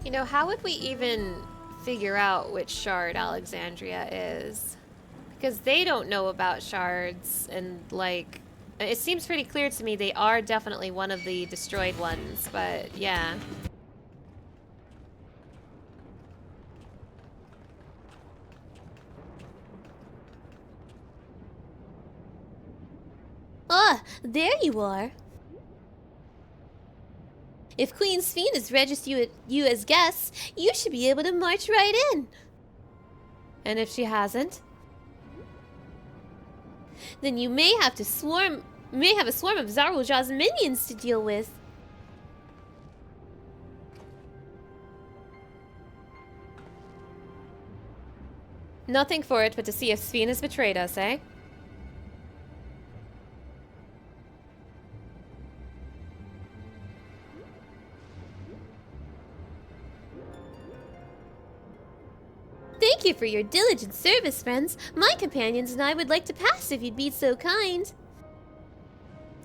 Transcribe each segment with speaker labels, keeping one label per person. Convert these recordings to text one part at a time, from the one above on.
Speaker 1: You know, how would we even figure out which shard Alexandria is? Because they don't know about shards, and, like, it seems pretty clear to me they are definitely one of the destroyed ones, but yeah.
Speaker 2: Ah, there you are. If Queen Sphene has registered you as guests, you should be able to march right in.
Speaker 1: And if she hasn't?
Speaker 2: Then you may have a swarm of Zoraal Ja's minions to deal with.
Speaker 1: Nothing for it but to see if Sphene has betrayed us, eh?
Speaker 2: Thank you for your diligent service, friends. My companions and I would like to pass if you'd be so kind.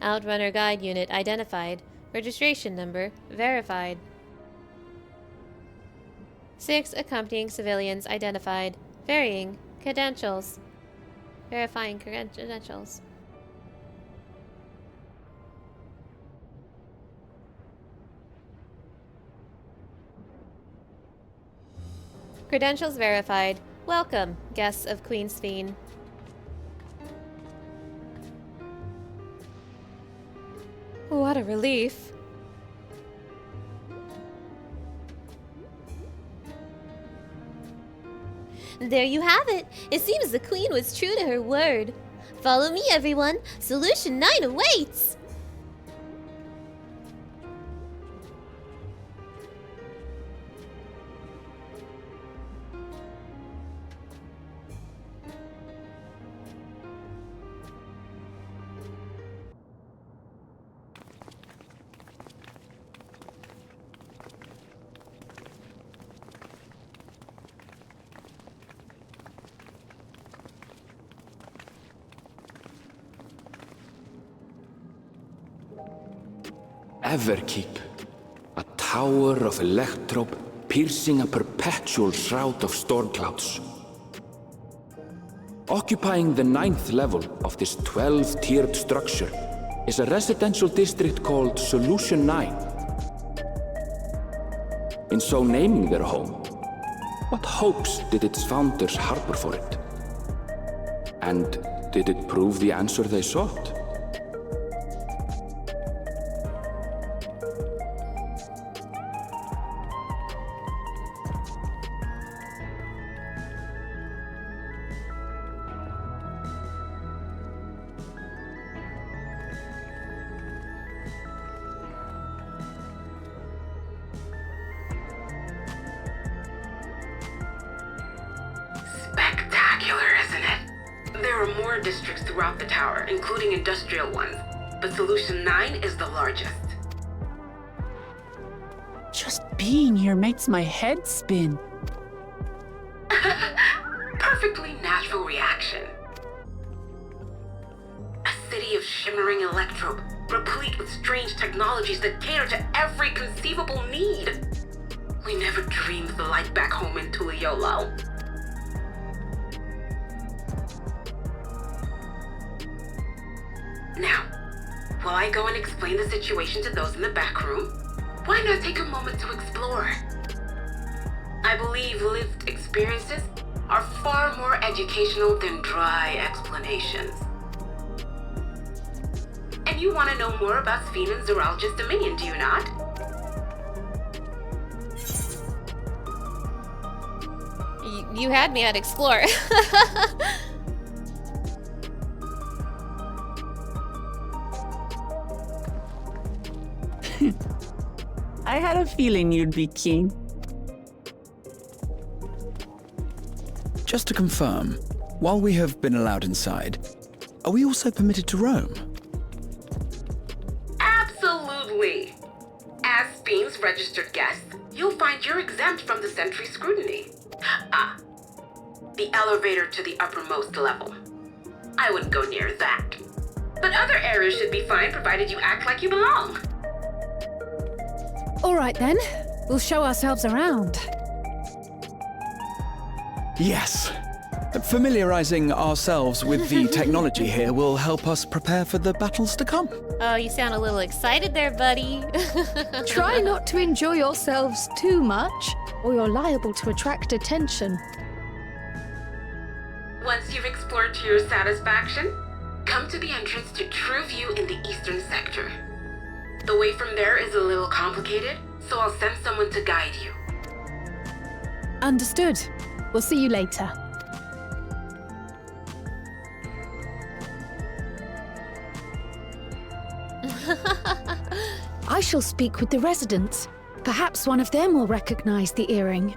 Speaker 1: Outrunner Guide Unit identified. Registration number verified. 6 accompanying civilians identified. Varying credentials. Verifying credentials. Credentials verified. Welcome, guests of Queen Sphene. What a relief.
Speaker 2: There you have it. It seems the Queen was true to her word. Follow me, everyone. Solution 9 awaits.
Speaker 3: Everkeep, a tower of electrope piercing a perpetual shroud of storm clouds. Occupying the 9th level of this 12-tiered structure is a residential district called Solution 9. In so naming their home, what hopes did its founders harbor for it? And did it prove the answer they sought?
Speaker 4: Districts throughout the tower, including industrial ones, but Solution 9 is the largest.
Speaker 5: Just being here makes my head spin.
Speaker 4: Perfectly natural reaction. A city of shimmering electrope, replete with strange technologies that cater to every conceivable need. We never dreamed the life back home in Tuliolo. Now, while I go and explain the situation to those in the back room, why not take a moment to explore? I believe lived experiences are far more educational than dry explanations. And you want to know more about Sphene and Zoraal's dominion, do you not?
Speaker 1: You had me at explore.
Speaker 5: I had a feeling you'd be keen.
Speaker 6: Just to confirm, while we have been allowed inside, are we also permitted to roam?
Speaker 4: Absolutely. As Sphene's registered guest, you'll find you're exempt from the sentry scrutiny. The elevator to the uppermost level. I wouldn't go near that. But other areas should be fine provided you act like you belong.
Speaker 7: All right then. We'll show ourselves around.
Speaker 6: Yes. Familiarizing ourselves with the technology here will help us prepare for the battles to come.
Speaker 1: Oh, you sound a little excited there, buddy.
Speaker 7: Try not to enjoy yourselves too much, or you're liable to attract attention.
Speaker 4: Once you've explored to your satisfaction, come to the entrance to True View in the eastern sector. The way from there is a little complicated, so I'll send someone to guide you.
Speaker 7: Understood. We'll see you later. I shall speak with the residents. Perhaps one of them will recognize the earring.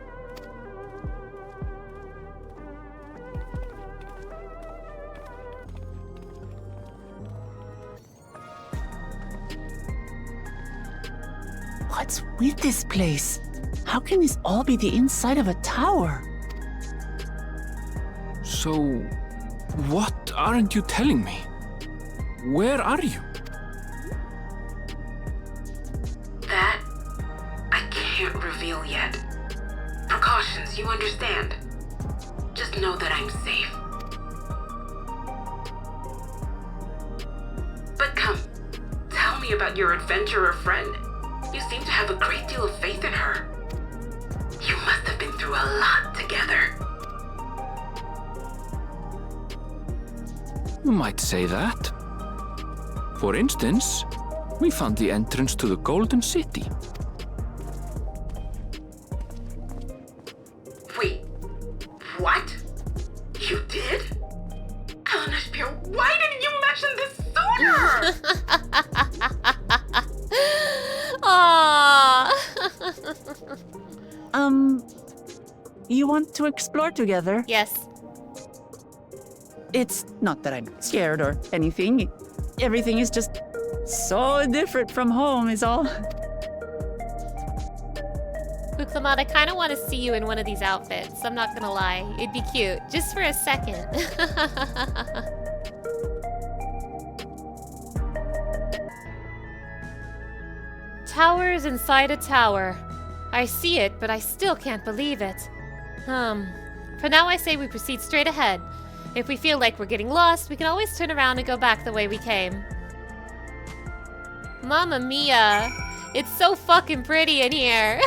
Speaker 5: What's with this place? How can this all be the inside of a tower?
Speaker 3: So, what aren't you telling me? Where are you?
Speaker 4: That, I can't reveal yet. Precautions, you understand. Just know that I'm safe. But come, tell me about your adventurer friend. You seem to have a great deal of faith in her. You must have been through a lot together.
Speaker 3: You might say that. For instance, we found the entrance to the Golden City.
Speaker 4: Wait, what? You did? Kalanasphere, why didn't you mention this sooner?
Speaker 1: Aww.
Speaker 5: You want to explore together?
Speaker 1: Yes.
Speaker 5: It's not that I'm scared or anything. Everything is just so different from home is all.
Speaker 1: Buklamat, I kind of want to see you in one of these outfits. I'm not gonna lie. It'd be cute. Just for a second. Towers inside a tower. I see it, but I still can't believe it. For now I say we proceed straight ahead. If we feel like we're getting lost, we can always turn around and go back the way we came. Mamma mia! It's so fucking pretty in here!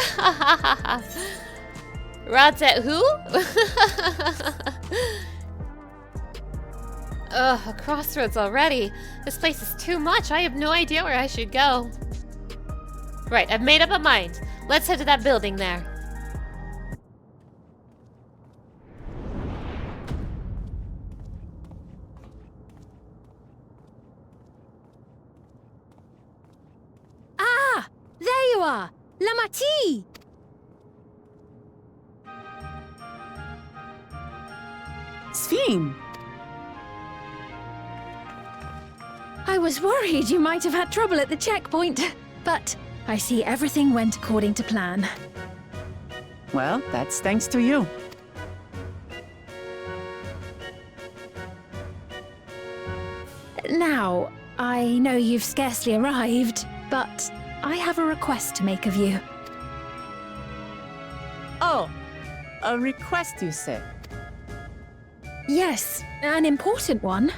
Speaker 1: Ratet who? Ugh, a crossroads already. This place is too much. I have no idea where I should go. Right, I've made up my mind. Let's head to that building there.
Speaker 7: Ah! There you are! Lamati!
Speaker 5: Sphene!
Speaker 7: I was worried you might have had trouble at the checkpoint, but I see everything went according to plan.
Speaker 5: Well, that's thanks to you.
Speaker 7: Now, I know you've scarcely arrived, but I have a request to make of you.
Speaker 5: Oh, a request you say?
Speaker 7: Yes, an important one.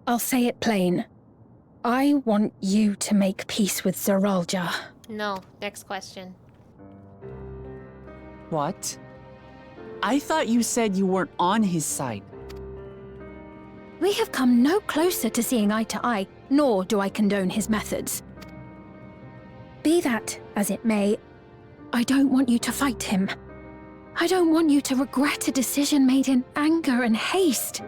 Speaker 7: I'll say it plain. I want you to make peace with Zoraal Ja.
Speaker 1: No, next question.
Speaker 5: What? I thought you said you weren't on his side.
Speaker 7: We have come no closer to seeing eye to eye, nor do I condone his methods. Be that as it may, I don't want you to fight him. I don't want you to regret a decision made in anger and haste.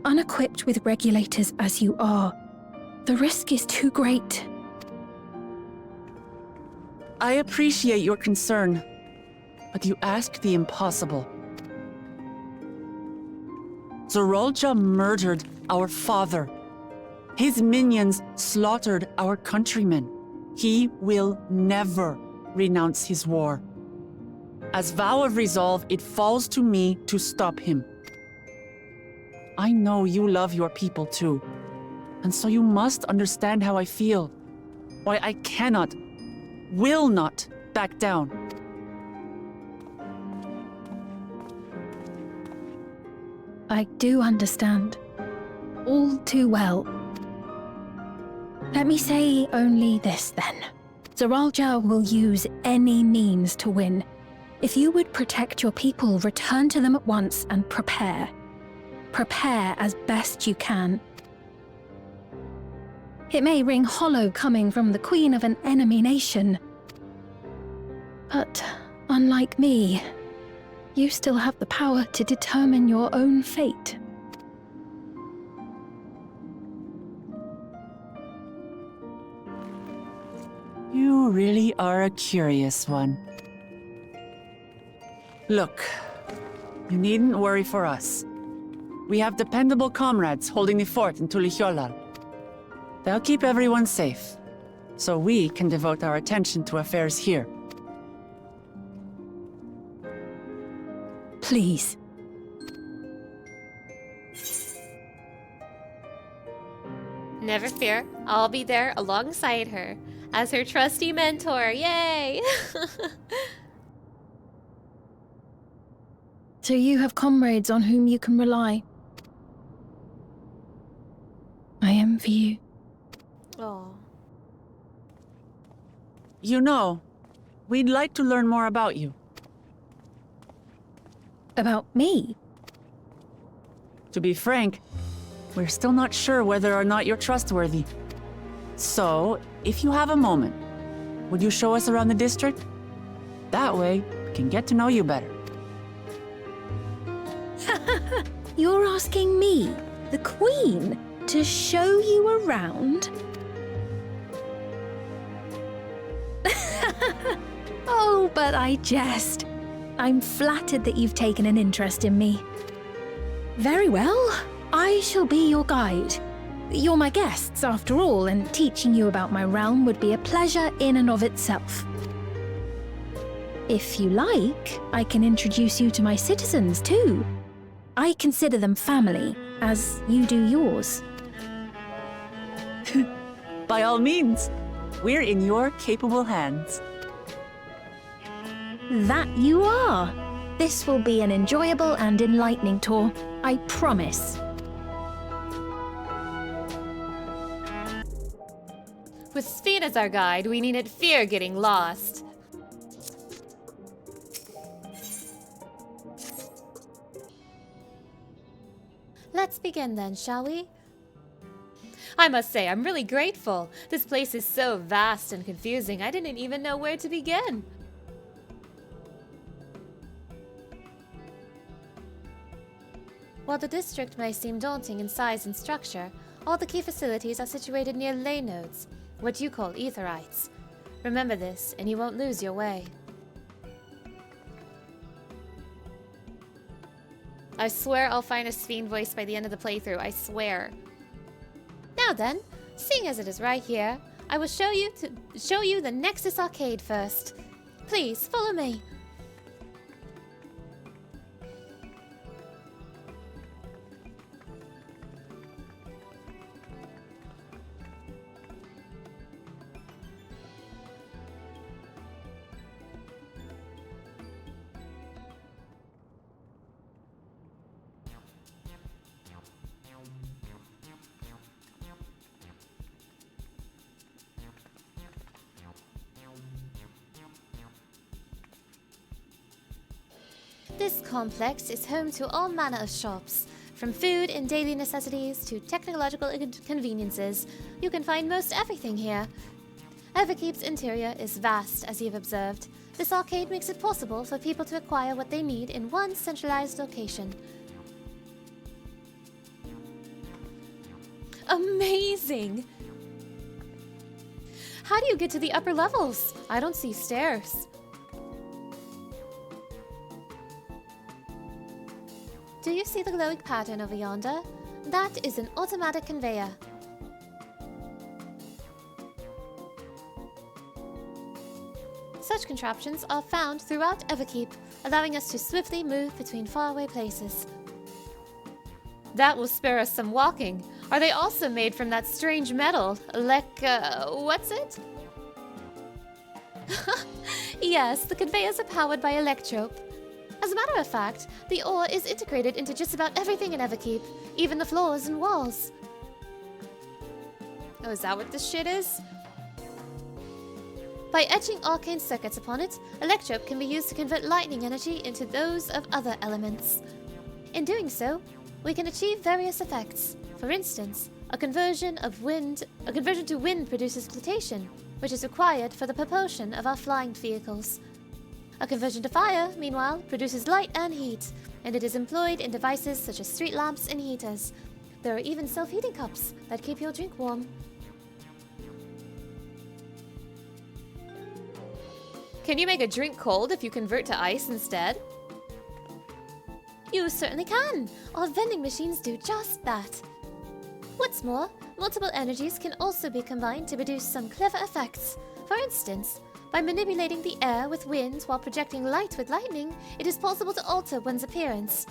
Speaker 7: Unequipped with regulators as you are, the risk is too great.
Speaker 5: I appreciate your concern, but you ask the impossible. Zoraal Ja murdered our father. His minions slaughtered our countrymen. He will never renounce his war. As vow of resolve, it falls to me to stop him. I know you love your people too, and so you must understand how I feel. Why I cannot, will not back down.
Speaker 7: I do understand. All too well. Let me say only this then. Zoraal Ja will use any means to win. If you would protect your people, return to them at once and prepare. Prepare as best you can. It may ring hollow coming from the queen of an enemy nation. But unlike me, you still have the power to determine your own fate.
Speaker 5: You really are a curious one. Look, you needn't worry for us. We have dependable comrades holding the fort in Tuliholal. They'll keep everyone safe, so we can devote our attention to affairs here.
Speaker 7: Please.
Speaker 1: Never fear, I'll be there alongside her as her trusty mentor. Yay!
Speaker 7: So you have comrades on whom you can rely. I envy you.
Speaker 1: Oh.
Speaker 5: You know, we'd like to learn more about you.
Speaker 7: About me?
Speaker 5: To be frank, we're still not sure whether or not you're trustworthy. So, if you have a moment, would you show us around the district? That way, we can get to know you better.
Speaker 7: You're asking me, the Queen, to show you around? Oh, but I jest. I'm flattered that you've taken an interest in me. Very well, I shall be your guide. You're my guests, after all, and teaching you about my realm would be a pleasure in and of itself. If you like, I can introduce you to my citizens, too. I consider them family, as you do yours.
Speaker 5: By all means, we're in your capable hands.
Speaker 7: That you are. This will be an enjoyable and enlightening tour, I promise.
Speaker 1: With Sphene as our guide, we needn't fear getting lost.
Speaker 2: Let's begin then, shall we?
Speaker 1: I must say, I'm really grateful. This place is so vast and confusing, I didn't even know where to begin.
Speaker 2: While the district may seem daunting in size and structure, all the key facilities are situated near ley nodes, what you call etherites. Remember this, and you won't lose your way.
Speaker 1: I swear I'll find a Sphene voice by the end of the playthrough, I swear.
Speaker 2: Now then, seeing as it is right here, I will show you the Nexus Arcade first. Please, follow me. This complex is home to all manner of shops. From food and daily necessities to technological conveniences, you can find most everything here. Everkeep's interior is vast, as you've observed. This arcade makes it possible for people to acquire what they need in one centralized location.
Speaker 1: Amazing! How do you get to the upper levels? I don't see stairs.
Speaker 2: Do you see the glowing pattern over yonder? That is an automatic conveyor. Such contraptions are found throughout Everkeep, allowing us to swiftly move between faraway places.
Speaker 1: That will spare us some walking. Are they also made from that strange metal? What's it?
Speaker 2: Yes, the conveyors are powered by electrope. As a matter of fact, the ore is integrated into just about everything in Everkeep, even the floors and walls.
Speaker 1: Oh, is that what this shit is?
Speaker 2: By etching arcane circuits upon it, electrope can be used to convert lightning energy into those of other elements. In doing so, we can achieve various effects. For instance, a conversion to wind produces flotation, which is required for the propulsion of our flying vehicles. A conversion to fire, meanwhile, produces light and heat, and it is employed in devices such as street lamps and heaters. There are even self-heating cups that keep your drink warm.
Speaker 1: Can you make a drink cold if you convert to ice instead?
Speaker 2: You certainly can! Our vending machines do just that. What's more, multiple energies can also be combined to produce some clever effects. For instance, by manipulating the air with wind while projecting light with lightning, it is possible to alter one's appearance.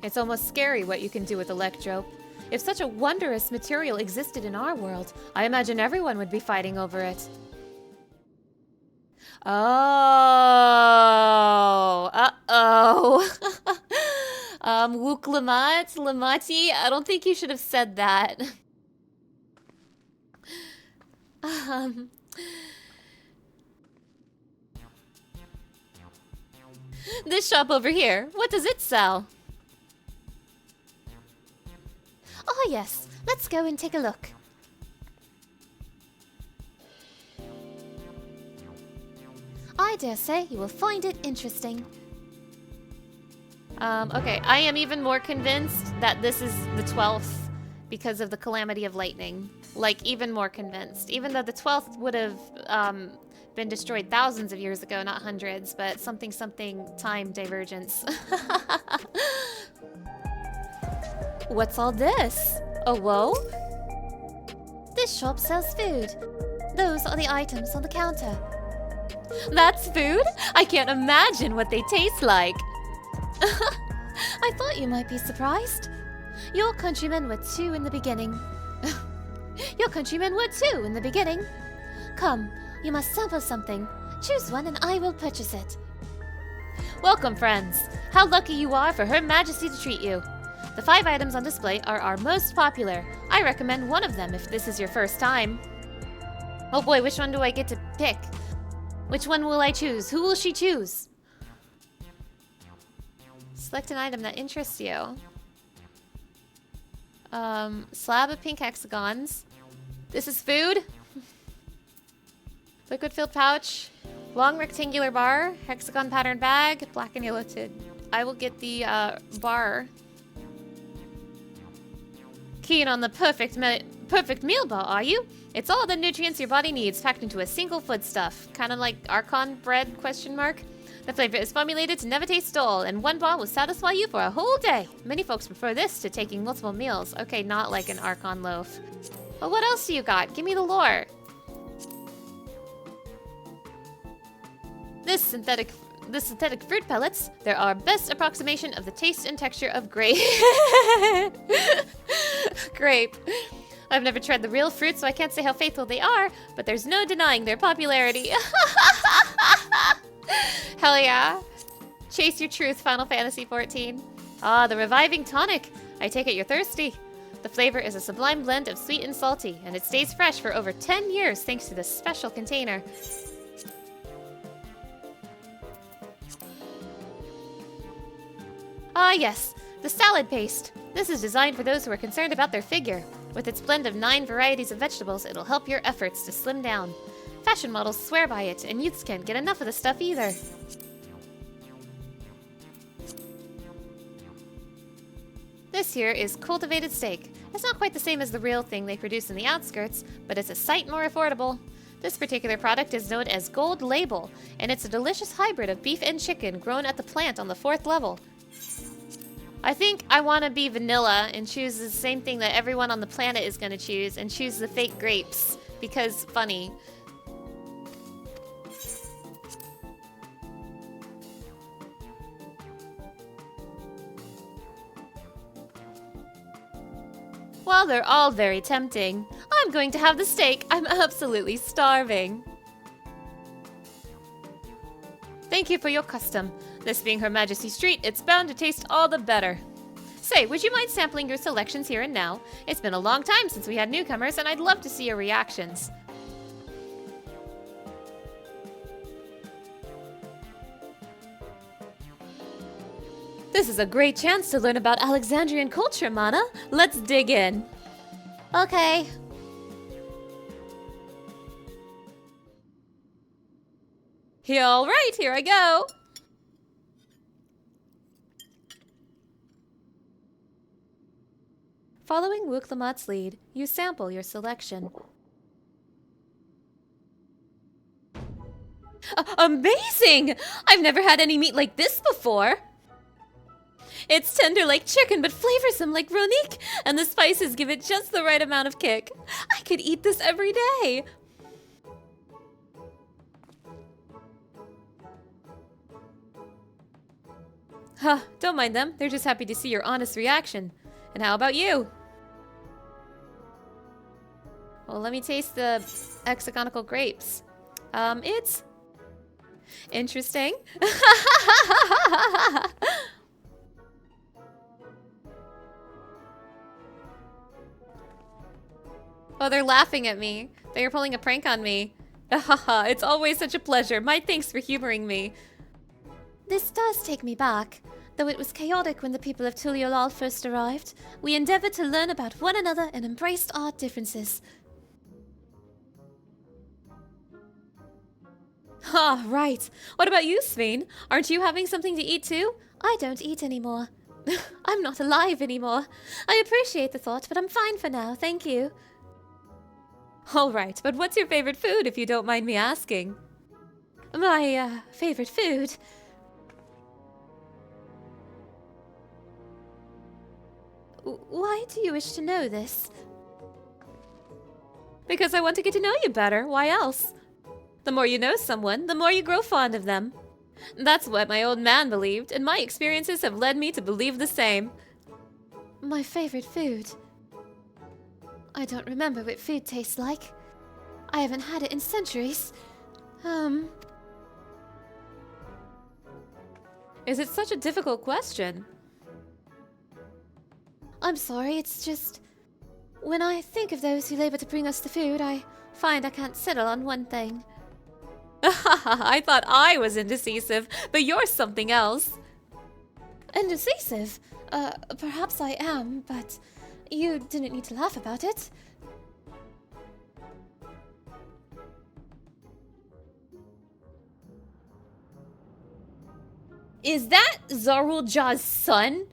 Speaker 1: It's almost scary what you can do with electrope. If such a wondrous material existed in our world, I imagine everyone would be fighting over it. Oh, uh-oh. Wook Lamati, I don't think you should have said that. This shop over here, what does it sell?
Speaker 2: Oh yes, let's go and take a look. I dare say you will find it interesting.
Speaker 1: Okay, I am even more convinced that this is the 12th because of the calamity of lightning. Like, even more convinced. Even though the 12th would have been destroyed thousands of years ago, not hundreds, but something time divergence.
Speaker 2: What's all this?
Speaker 1: Oh, whoa?
Speaker 2: This shop sells food. Those are the items on the counter.
Speaker 1: That's food? I can't imagine what they taste like.
Speaker 2: I thought you might be surprised. Your countrymen were too in the beginning. Come, you must sample something. Choose one and I will purchase it.
Speaker 1: Welcome, friends. How lucky you are for Her Majesty to treat you. The 5 items on display are our most popular. I recommend one of them if this is your first time. Oh boy, which one do I get to pick? Which one will I choose? Who will she choose? Select an item that interests you. Slab of pink hexagons. This is food. Liquid-filled pouch. Long rectangular bar. Hexagon pattern bag. Black and yellow tid. I will get the bar. Keen on the perfect meal bar, are you? It's all the nutrients your body needs packed into a single foodstuff. Kind of like Archon bread, question mark. The flavor is formulated to never taste dull, and one bar will satisfy you for a whole day. Many folks prefer this to taking multiple meals. Okay, not like an Archon loaf. But what else do you got? Give me the lore. This synthetic fruit pellets, they're our best approximation of the taste and texture of grape. Grape. I've never tried the real fruit, so I can't say how faithful they are, but there's no denying their popularity. Hell yeah. Chase your truth, Final Fantasy XIV. Ah, the reviving tonic. I take it you're thirsty. The flavor is a sublime blend of sweet and salty, and it stays fresh for over 10 years thanks to this special container. Ah yes, the salad paste. This is designed for those who are concerned about their figure. With its blend of 9 varieties of vegetables, it'll help your efforts to slim down. Fashion models swear by it, and youths can't get enough of the stuff either. This here is cultivated steak. It's not quite the same as the real thing they produce in the outskirts, but it's a sight more affordable. This particular product is known as Gold Label, and it's a delicious hybrid of beef and chicken grown at the plant on the 4th level. I think I want to be vanilla and choose the same thing that everyone on the planet is going to choose and choose the fake grapes, because funny. Well, they're all very tempting. I'm going to have the steak. I'm absolutely starving. Thank you for your custom. This being Her Majesty's treat, it's bound to taste all the better. Say, would you mind sampling your selections here and now? It's been a long time since we had newcomers, and I'd love to see your reactions. This is a great chance to learn about Alexandrian culture, Mana. Let's dig in.
Speaker 2: Okay.
Speaker 1: Yeah, all right, here I go. Following Wooklamat's lead, you sample your selection. Amazing! I've never had any meat like this before. It's tender like chicken, but flavorsome like Ronique, and the spices give it just the right amount of kick. I could eat this every day. Huh, don't mind them. They're just happy to see your honest reaction. And how about you? Well, let me taste the hexagonal grapes. It's interesting. Oh, they're laughing at me. They are pulling a prank on me. Haha, it's always such a pleasure. My thanks for humoring me.
Speaker 2: This does take me back. Though it was chaotic when the people of Tuliolal first arrived, we endeavored to learn about one another and embraced our differences.
Speaker 1: Ah, right. What about you, Sphene? Aren't you having something to eat too?
Speaker 2: I don't eat anymore. I'm not alive anymore. I appreciate the thought, but I'm fine for now, thank you.
Speaker 1: All right, but what's your favorite food, if you don't mind me asking?
Speaker 2: My, favorite food? Why do you wish to know this?
Speaker 1: Because I want to get to know you better. Why else? The more you know someone, the more you grow fond of them. That's what my old man believed, and my experiences have led me to believe the same.
Speaker 2: My favorite food? I don't remember what food tastes like. I haven't had it in centuries.
Speaker 1: Is it such a difficult question?
Speaker 2: I'm sorry, it's just... When I think of those who labor to bring us the food, I find I can't settle on one thing.
Speaker 1: I thought I was indecisive, but you're something else.
Speaker 2: Indecisive? Perhaps I am, but you didn't need to laugh about it.
Speaker 1: Is that Zoraal Ja's son?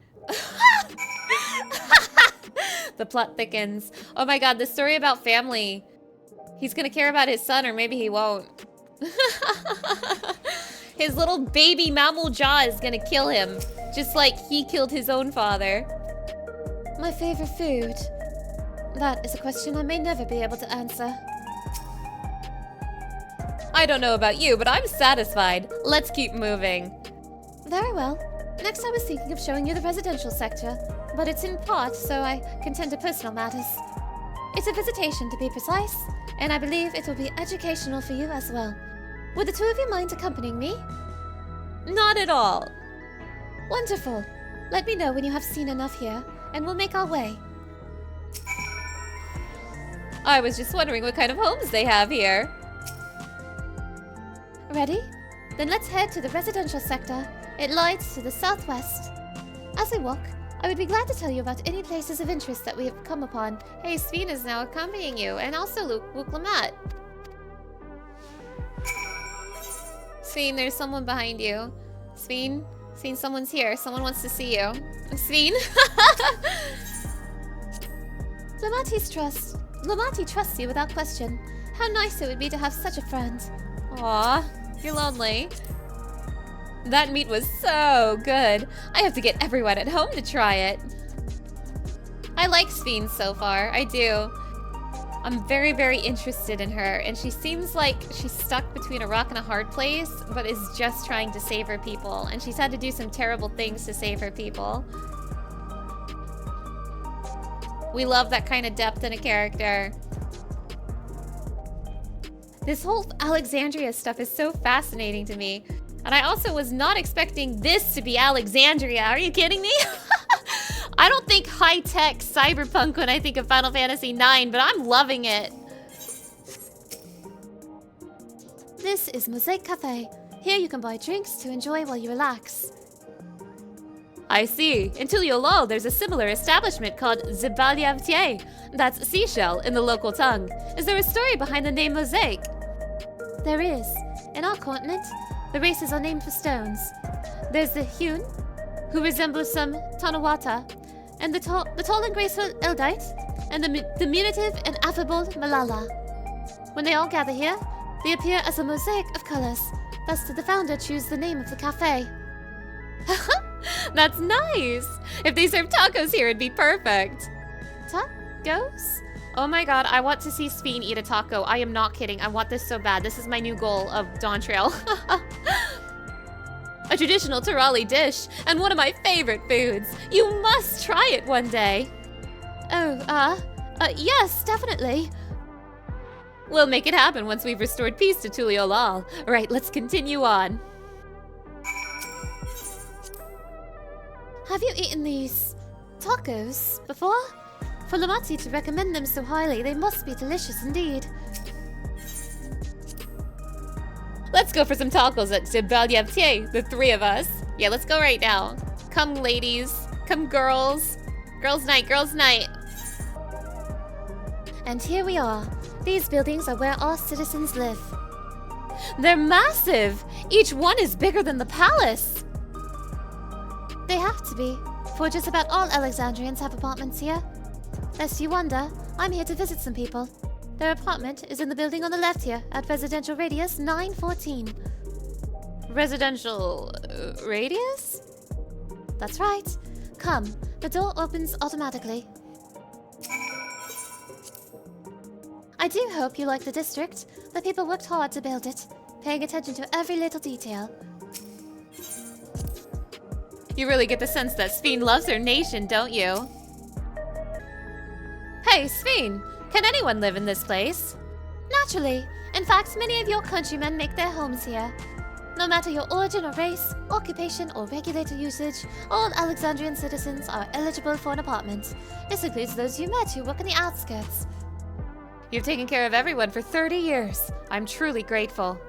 Speaker 1: The plot thickens. Oh my god, the story about family. He's gonna care about his son, or maybe he won't. His little baby Mamool Ja is gonna kill him, just like he killed his own father.
Speaker 2: My favorite food? That is a question I may never be able to answer.
Speaker 1: I don't know about you, but I'm satisfied. Let's keep moving.
Speaker 2: Very well. Next I was thinking of showing you the residential sector, but it's in part, so I can tend to personal matters. It's a visitation, to be precise, and I believe it will be educational for you as well. Would the two of you mind accompanying me?
Speaker 1: Not at all.
Speaker 2: Wonderful. Let me know when you have seen enough here, and we'll make our way.
Speaker 1: I was just wondering what kind of homes they have here.
Speaker 2: Ready? Then let's head to the residential sector. It lies to the southwest. As we walk, I would be glad to tell you about any places of interest that we have come upon.
Speaker 1: Hey, Sphene is now accompanying you, and also Wooklamat. Sphene, there's someone behind you. Sphene, someone's here. Someone wants to see you. Sphene?
Speaker 2: Lamati trusts you without question. How nice it would be to have such a friend.
Speaker 1: Aw, you're lonely. That meat was so good. I have to get everyone at home to try it. I like Sphene so far, I do. I'm very, very interested in her, and she seems like she's stuck between a rock and a hard place, but is just trying to save her people, and she's had to do some terrible things to save her people. We love that kind of depth in a character. This whole Alexandria stuff is so fascinating to me, and I also was not expecting this to be Alexandria. Are you kidding me? I don't think high-tech cyberpunk when I think of Final Fantasy IX, but I'm loving it.
Speaker 2: This is Mosaic Cafe. Here you can buy drinks to enjoy while you relax.
Speaker 1: I see. In Gulool, there's a similar establishment called Zibaliavtier. That's seashell in the local tongue. Is there a story behind the name Mosaic?
Speaker 2: There is. In our continent, the races are named for stones. There's the Hune, who resembles some Tanawata, and the tall and graceful Eldite, and the diminutive and affable Malala. When they all gather here, they appear as a mosaic of colors. Thus did the founder choose the name of the cafe.
Speaker 1: That's nice! If they serve tacos here, it'd be perfect.
Speaker 2: Tacos?
Speaker 1: Oh my god, I want to see Sphene eat a taco. I am not kidding. I want this so bad. This is my new goal of Dawntrail. A traditional Turali dish, and one of my favorite foods. You must try it one day.
Speaker 2: Oh, yes, definitely.
Speaker 1: We'll make it happen once we've restored peace to Gulool. Right, let's continue on.
Speaker 2: Have you eaten these tacos before? For Lamati to recommend them so highly, they must be delicious indeed.
Speaker 1: Let's go for some tacos at Zibaliavtier, the three of us. Yeah, let's go right now. Come, ladies. Come, girls. Girls' night, girls' night.
Speaker 2: And here we are. These buildings are where our citizens live.
Speaker 1: They're massive. Each one is bigger than the palace.
Speaker 2: They have to be, for just about all Alexandrians have apartments here. Lest you wonder, I'm here to visit some people. Their apartment is in the building on the left here, at Residential Radius 914.
Speaker 1: Residential radius?
Speaker 2: That's right. Come, the door opens automatically. I do hope you like the district. The people worked hard to build it, paying attention to every little detail.
Speaker 1: You really get the sense that Sphene loves her nation, don't you? Hey, Sphene! Can anyone live in this place?
Speaker 2: Naturally. In fact, many of your countrymen make their homes here. No matter your origin or race, occupation or regulated usage, all Alexandrian citizens are eligible for an apartment. This includes those you met who work in the outskirts.
Speaker 1: You've taken care of everyone for 30 years. I'm truly grateful.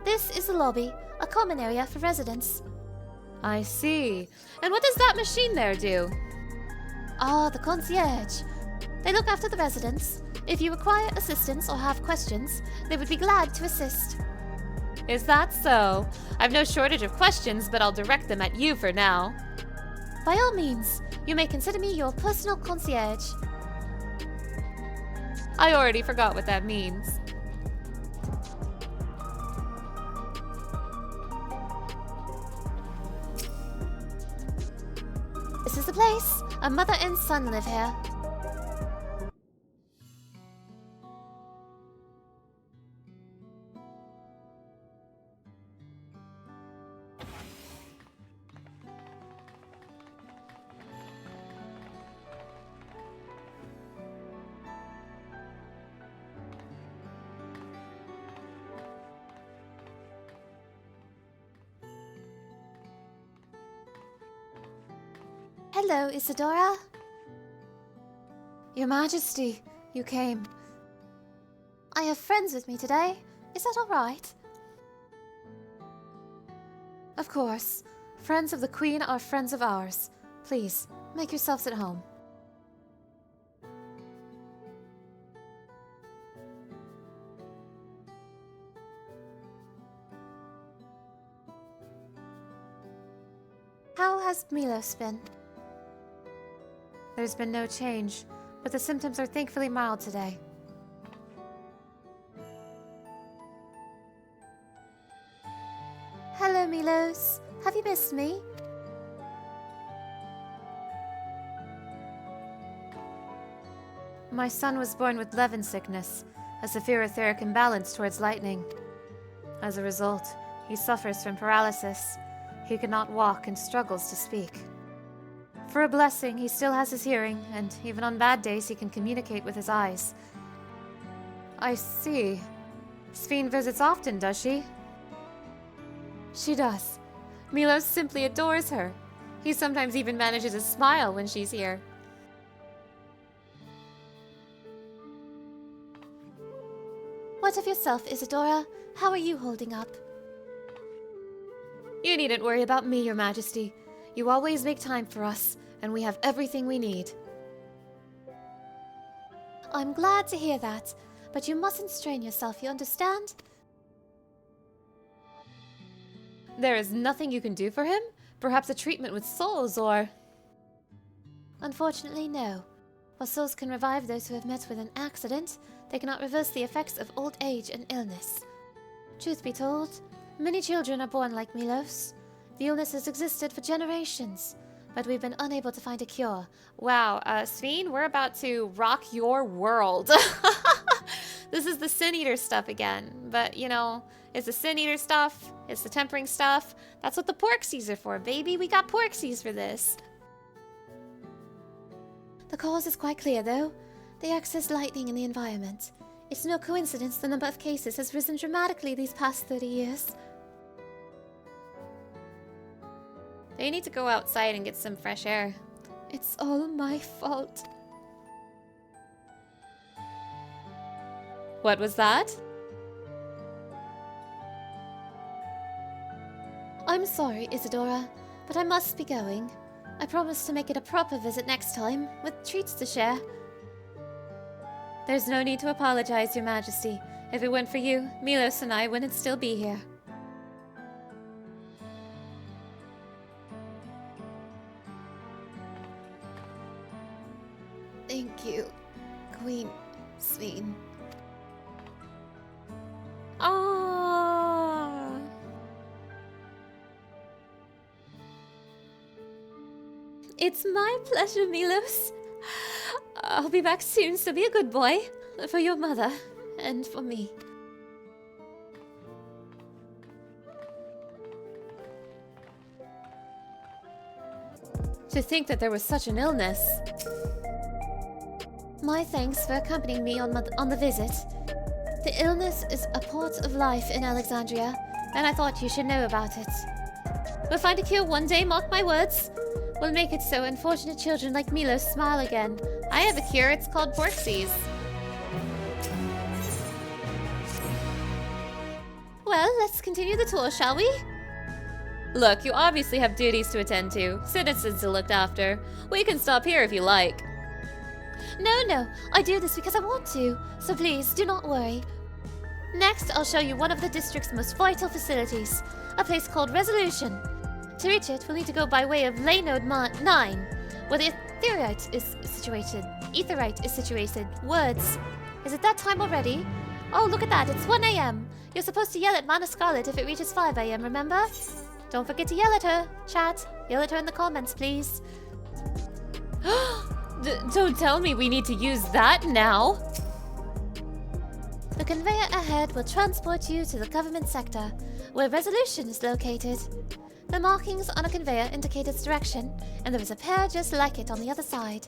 Speaker 2: This is the lobby, a common area for residents.
Speaker 1: I see. And what does that machine there do?
Speaker 2: Ah, the concierge. They look after the residents. If you require assistance or have questions, they would be glad to assist.
Speaker 1: Is that so? I've no shortage of questions, but I'll direct them at you for now.
Speaker 2: By all means, you may consider me your personal concierge.
Speaker 1: I already forgot what that means.
Speaker 2: This is the place. A mother and son live here. Hello, Isadora.
Speaker 8: Your Majesty, you came.
Speaker 2: I have friends with me today. Is that all right?
Speaker 8: Of course. Friends of the Queen are friends of ours. Please, make yourselves at home.
Speaker 2: How has Milos been?
Speaker 8: There's been no change. but the symptoms are thankfully mild today. Hello, Milos. Have you missed me? My son was born with Levin sickness, a severe etheric imbalance towards lightning. As a result, he suffers from paralysis. He cannot walk and struggles to speak. For a blessing, he still has his hearing, and even on bad days he can communicate with his eyes. I see. Sphene visits often, does she? She does. Milos simply adores her. He sometimes even manages to smile when she's here.
Speaker 2: What of yourself, Isadora? How are you holding up?
Speaker 8: You needn't worry about me, Your Majesty. You always make time for us, and we have everything we need.
Speaker 2: I'm glad to hear that, but you mustn't strain yourself, you understand?
Speaker 8: There is nothing you can do for him? Perhaps a treatment with souls, or...
Speaker 2: Unfortunately, no. While souls can revive those who have met with an accident, they cannot reverse the effects of old age and illness. Truth be told, many children are born like Milos. The illness has existed for generations, but we've been unable to find a cure.
Speaker 1: Wow, Sphene, we're about to rock your world. This is the Sin Eater stuff again. But, you know, it's the Sin Eater stuff, it's the tempering stuff. That's what the Porksies are for, baby. We got Porksies for this.
Speaker 2: The cause is quite clear, though. The excess lightning in the environment. It's no coincidence the number of cases has risen dramatically these past 30 years.
Speaker 1: They need to go outside and get some fresh air.
Speaker 2: It's all my fault.
Speaker 1: What was that?
Speaker 2: I'm sorry, Isadora, but I must be going. I promise to make it a proper visit next time, with treats to share.
Speaker 8: There's no need to apologize, Your Majesty. If it weren't for you, Milos and I wouldn't still be here.
Speaker 2: Thank you, Queen Sphene.
Speaker 1: Aww.
Speaker 8: It's my pleasure, Milos. I'll be back soon, so be a good boy. For your mother, and for me. To think that there was such an illness.
Speaker 2: My thanks for accompanying me on the visit. The illness is a part of life in Alexandria, and I thought you should know about it.
Speaker 8: We'll find a cure one day, mark my words. We'll make it so unfortunate children like Milos smile again.
Speaker 1: I have a cure, it's called Porksies.
Speaker 8: Well, let's continue the tour, shall we? Look, you obviously have duties to attend to, citizens to look after. We can stop here if you like.
Speaker 2: No, I do this because I want to, so please, do not worry.
Speaker 8: Next, I'll show you one of the district's most vital facilities, a place called Resolution. To reach it, we'll need to go by way of Ley Node 9, where the Etherite is situated. Words. Is it that time already? Oh, look at that, it's 1 a.m. You're supposed to yell at Mana Scarlet if it reaches 5 a.m., remember? Don't forget to yell at her, chat. Yell at her in the comments, please. Don't tell me we need to use that now.
Speaker 2: The conveyor ahead will transport you to the government sector, where Resolution is located. The markings on a conveyor indicate its direction, and there is a pair just like it on the other side.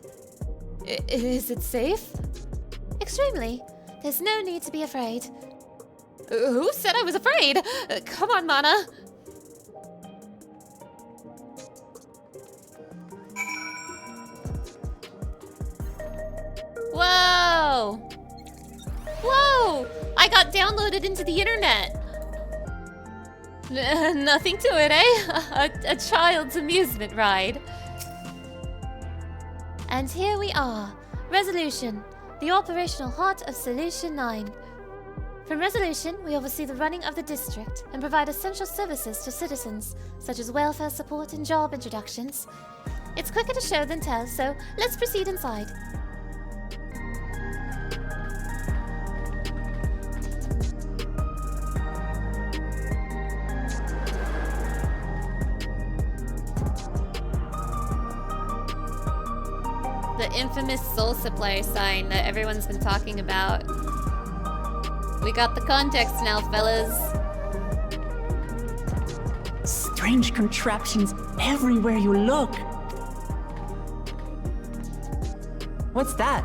Speaker 8: Is it safe?
Speaker 2: Extremely. There's no need to be afraid.
Speaker 8: Who said I was afraid? Come on, Mana. Whoa! Whoa! I got downloaded into the internet. Nothing to it, eh? A child's amusement ride.
Speaker 2: And here we are, Resolution, the operational heart of Solution 9. From Resolution, we oversee the running of the district and provide essential services to citizens, such as welfare support and job introductions. It's quicker to show than tell, so let's proceed inside.
Speaker 1: The infamous soul supply sign that everyone's been talking about. We got the context now, fellas.
Speaker 5: Strange contraptions everywhere you look. What's that?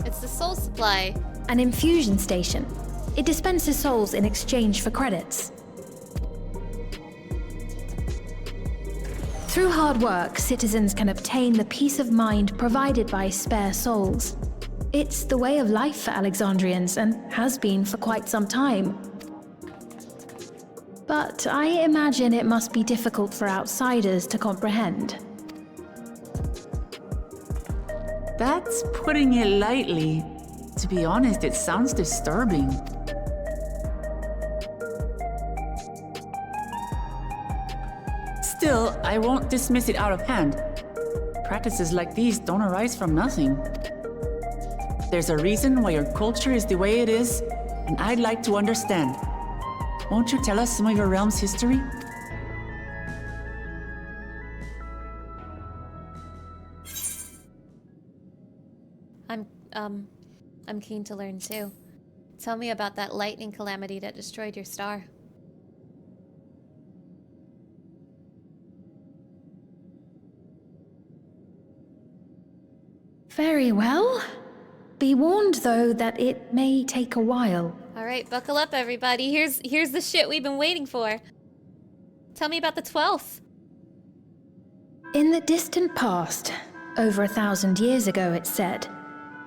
Speaker 1: It's the soul supply.
Speaker 7: An infusion station. It dispenses souls in exchange for credits. Through hard work, citizens can obtain the peace of mind provided by spare souls. It's the way of life for Alexandrians and has been for quite some time. But I imagine it must be difficult for outsiders to comprehend.
Speaker 5: That's putting it lightly. To be honest, it sounds disturbing. Still, I won't dismiss it out of hand. Practices like these don't arise from nothing. There's a reason why your culture is the way it is, and I'd like to understand. Won't you tell us some of your realm's history?
Speaker 1: I'm keen to learn too. Tell me about that lightning calamity that destroyed your star.
Speaker 7: Very well. Be warned, though, that it may take a while.
Speaker 1: All right, buckle up, everybody. Here's the shit we've been waiting for. Tell me about the 12th.
Speaker 7: In the distant past, over 1,000 years ago, it's said,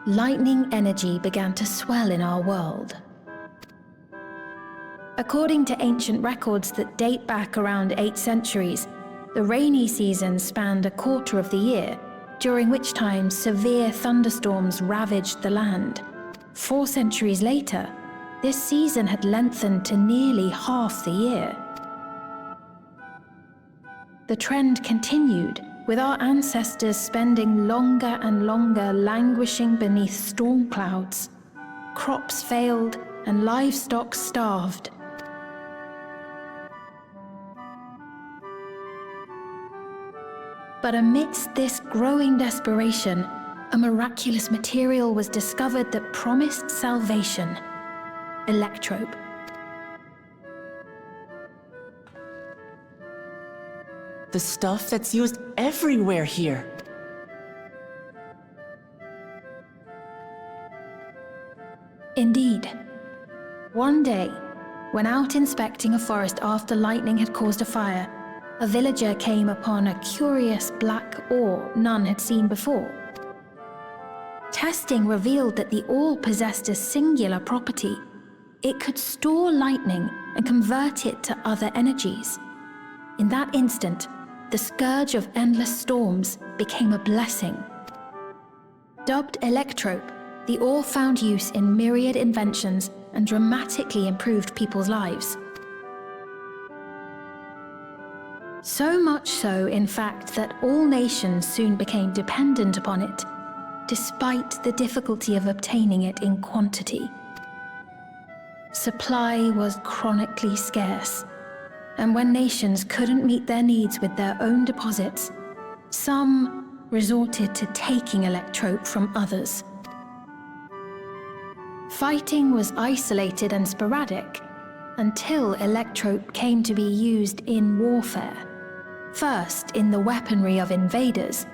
Speaker 7: lightning energy began to swell in our world. According to ancient records that date back around 8 centuries, the rainy season spanned a quarter of the year, during which time severe thunderstorms ravaged the land. 4 centuries later, this season had lengthened to nearly half the year. The trend continued, with our ancestors spending longer and longer languishing beneath storm clouds. Crops failed and livestock starved. But amidst this growing desperation, a miraculous material was discovered that promised salvation: electrope.
Speaker 5: The stuff that's used everywhere here.
Speaker 7: Indeed. One day, when out inspecting a forest after lightning had caused a fire, a villager came upon a curious black ore none had seen before. Testing revealed that the ore possessed a singular property. It could store lightning and convert it to other energies. In that instant, the scourge of endless storms became a blessing. Dubbed electrope, the ore found use in myriad inventions and dramatically improved people's lives. So much so, in fact, that all nations soon became dependent upon it, despite the difficulty of obtaining it in quantity. Supply was chronically scarce, and when nations couldn't meet their needs with their own deposits, some resorted to taking electrope from others. Fighting was isolated and sporadic until electrope came to be used in warfare. First in the weaponry of invaders,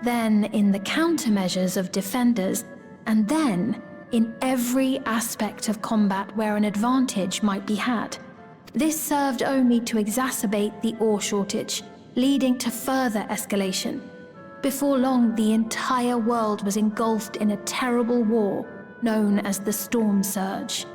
Speaker 7: then in the countermeasures of defenders, and then in every aspect of combat where an advantage might be had. This served only to exacerbate the ore shortage, leading to further escalation. Before long, the entire world was engulfed in a terrible war known as the Storm Surge.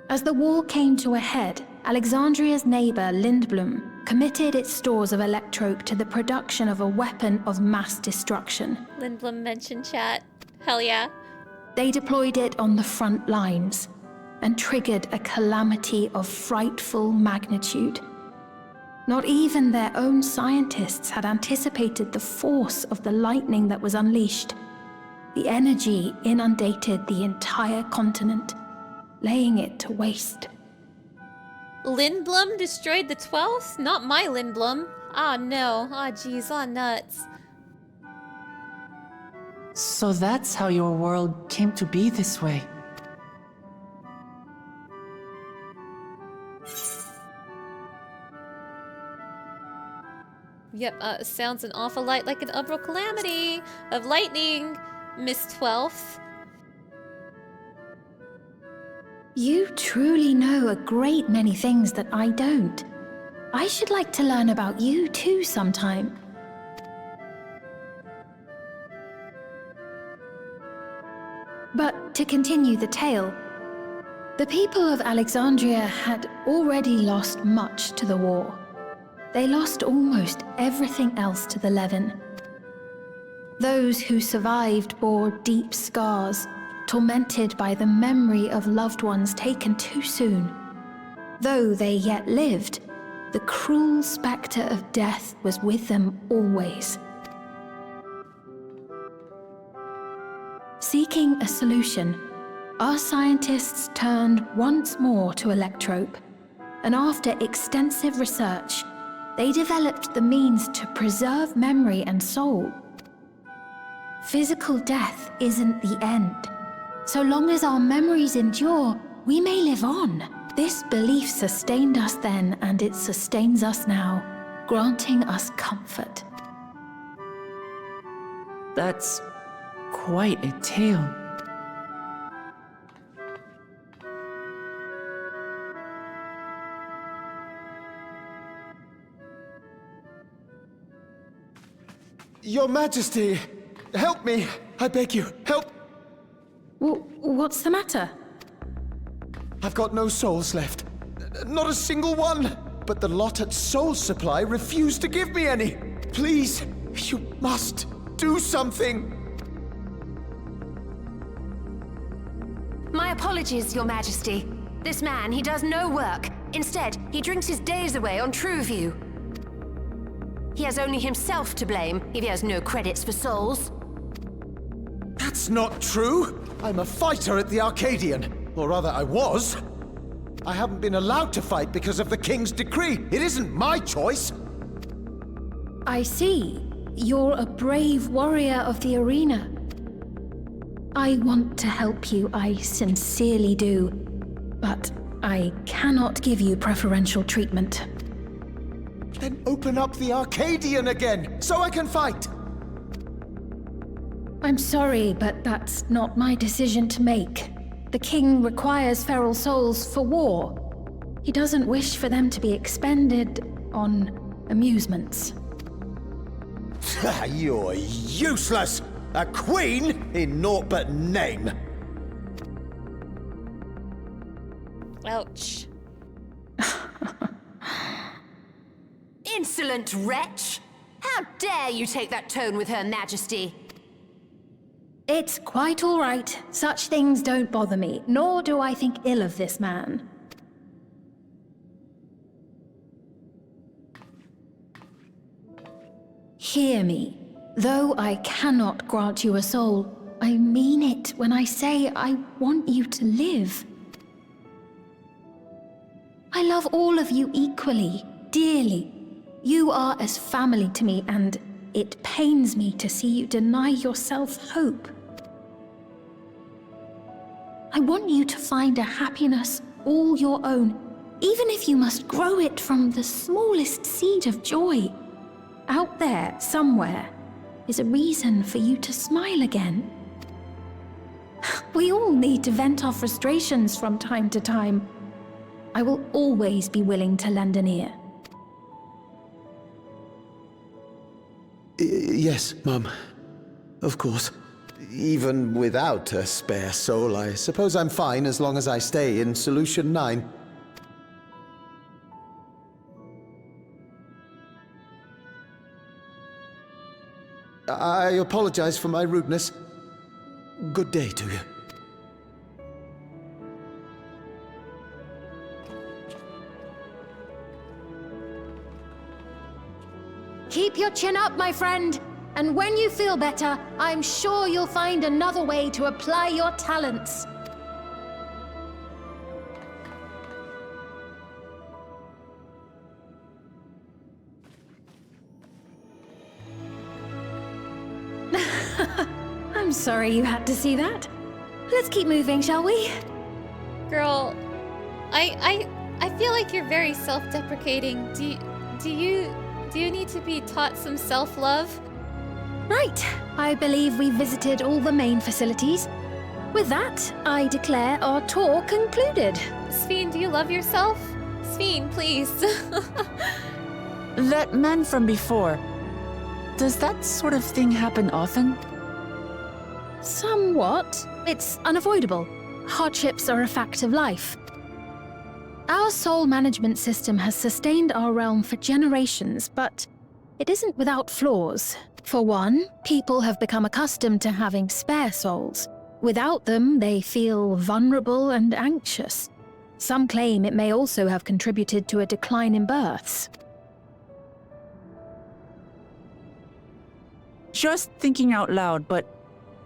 Speaker 7: As the war came to a head, Alexandria's neighbor Lindblom committed its stores of electrope to the production of a weapon of mass destruction.
Speaker 1: Lindblom mentioned chat. Hell yeah.
Speaker 7: They deployed it on the front lines and triggered a calamity of frightful magnitude. Not even their own scientists had anticipated the force of the lightning that was unleashed. The energy inundated the entire continent, laying it to waste.
Speaker 1: Lindblum destroyed the 12th? Not my Lindblum. Ah, no. Ah, jeez. Ah, nuts.
Speaker 5: So that's how your world came to be this way.
Speaker 1: Yep, sounds an awful lot like an umbral calamity of lightning, Miss 12th.
Speaker 7: You truly know a great many things that I don't. I should like to learn about you too sometime. But to continue the tale, the people of Alexandria had already lost much to the war. They lost almost everything else to the Levin. Those who survived bore deep scars, tormented by the memory of loved ones taken too soon. Though they yet lived, the cruel spectre of death was with them always. Seeking a solution, our scientists turned once more to Electrope, and after extensive research, they developed the means to preserve memory and soul. Physical death isn't the end. So long as our memories endure, we may live on. This belief sustained us then, and it sustains us now, granting us comfort.
Speaker 5: That's quite a tale.
Speaker 9: Your Majesty, help me! I beg you, help!
Speaker 7: What's the matter?
Speaker 9: I've got no souls left. Not a single one! But the lot at Soul Supply refused to give me any! Please, you must do something!
Speaker 10: My apologies, Your Majesty. This man, he does no work. Instead, he drinks his days away on Trueview. He has only himself to blame if he has no credits for souls.
Speaker 9: That's not true! I'm a fighter at the Arcadian. Or rather, I was. I haven't been allowed to fight because of the King's decree. It isn't my choice.
Speaker 7: I see. You're a brave warrior of the arena. I want to help you, I sincerely do. But I cannot give you preferential treatment.
Speaker 9: Then open up the Arcadian again, so I can fight!
Speaker 7: I'm sorry, but that's not my decision to make. The king requires feral souls for war. He doesn't wish for them to be expended on amusements.
Speaker 9: You're useless! A queen in naught but name!
Speaker 1: Ouch.
Speaker 10: Insolent wretch! How dare you take that tone with Her Majesty?
Speaker 7: It's quite all right. Such things don't bother me, nor do I think ill of this man. Hear me. Though I cannot grant you a soul, I mean it when I say I want you to live. I love all of you equally, dearly. You are as family to me, and it pains me to see you deny yourself hope. I want you to find a happiness all your own, even if you must grow it from the smallest seed of joy. Out there, somewhere, is a reason for you to smile again. We all need to vent our frustrations from time to time. I will always be willing to lend an ear.
Speaker 9: Yes, Mum. Of course. Even without a spare soul, I suppose I'm fine as long as I stay in Solution 9. I apologize for my rudeness. Good day to you.
Speaker 7: Keep your chin up, my friend. And when you feel better, I'm sure you'll find another way to apply your talents. I'm sorry you had to see that. Let's keep moving, shall we?
Speaker 8: Girl, I feel like you're very self-deprecating. Do you need to be taught some self-love?
Speaker 7: Right. I believe we visited all the main facilities. With that, I declare our tour concluded.
Speaker 8: Sphene, do you love yourself? Sphene, please.
Speaker 5: That man from before, does that sort of thing happen often?
Speaker 7: Somewhat. It's unavoidable. Hardships are a fact of life. Our soul management system has sustained our realm for generations, but it isn't without flaws. For one, people have become accustomed to having spare souls. Without them, they feel vulnerable and anxious. Some claim it may also have contributed to a decline in births.
Speaker 5: Just thinking out loud, but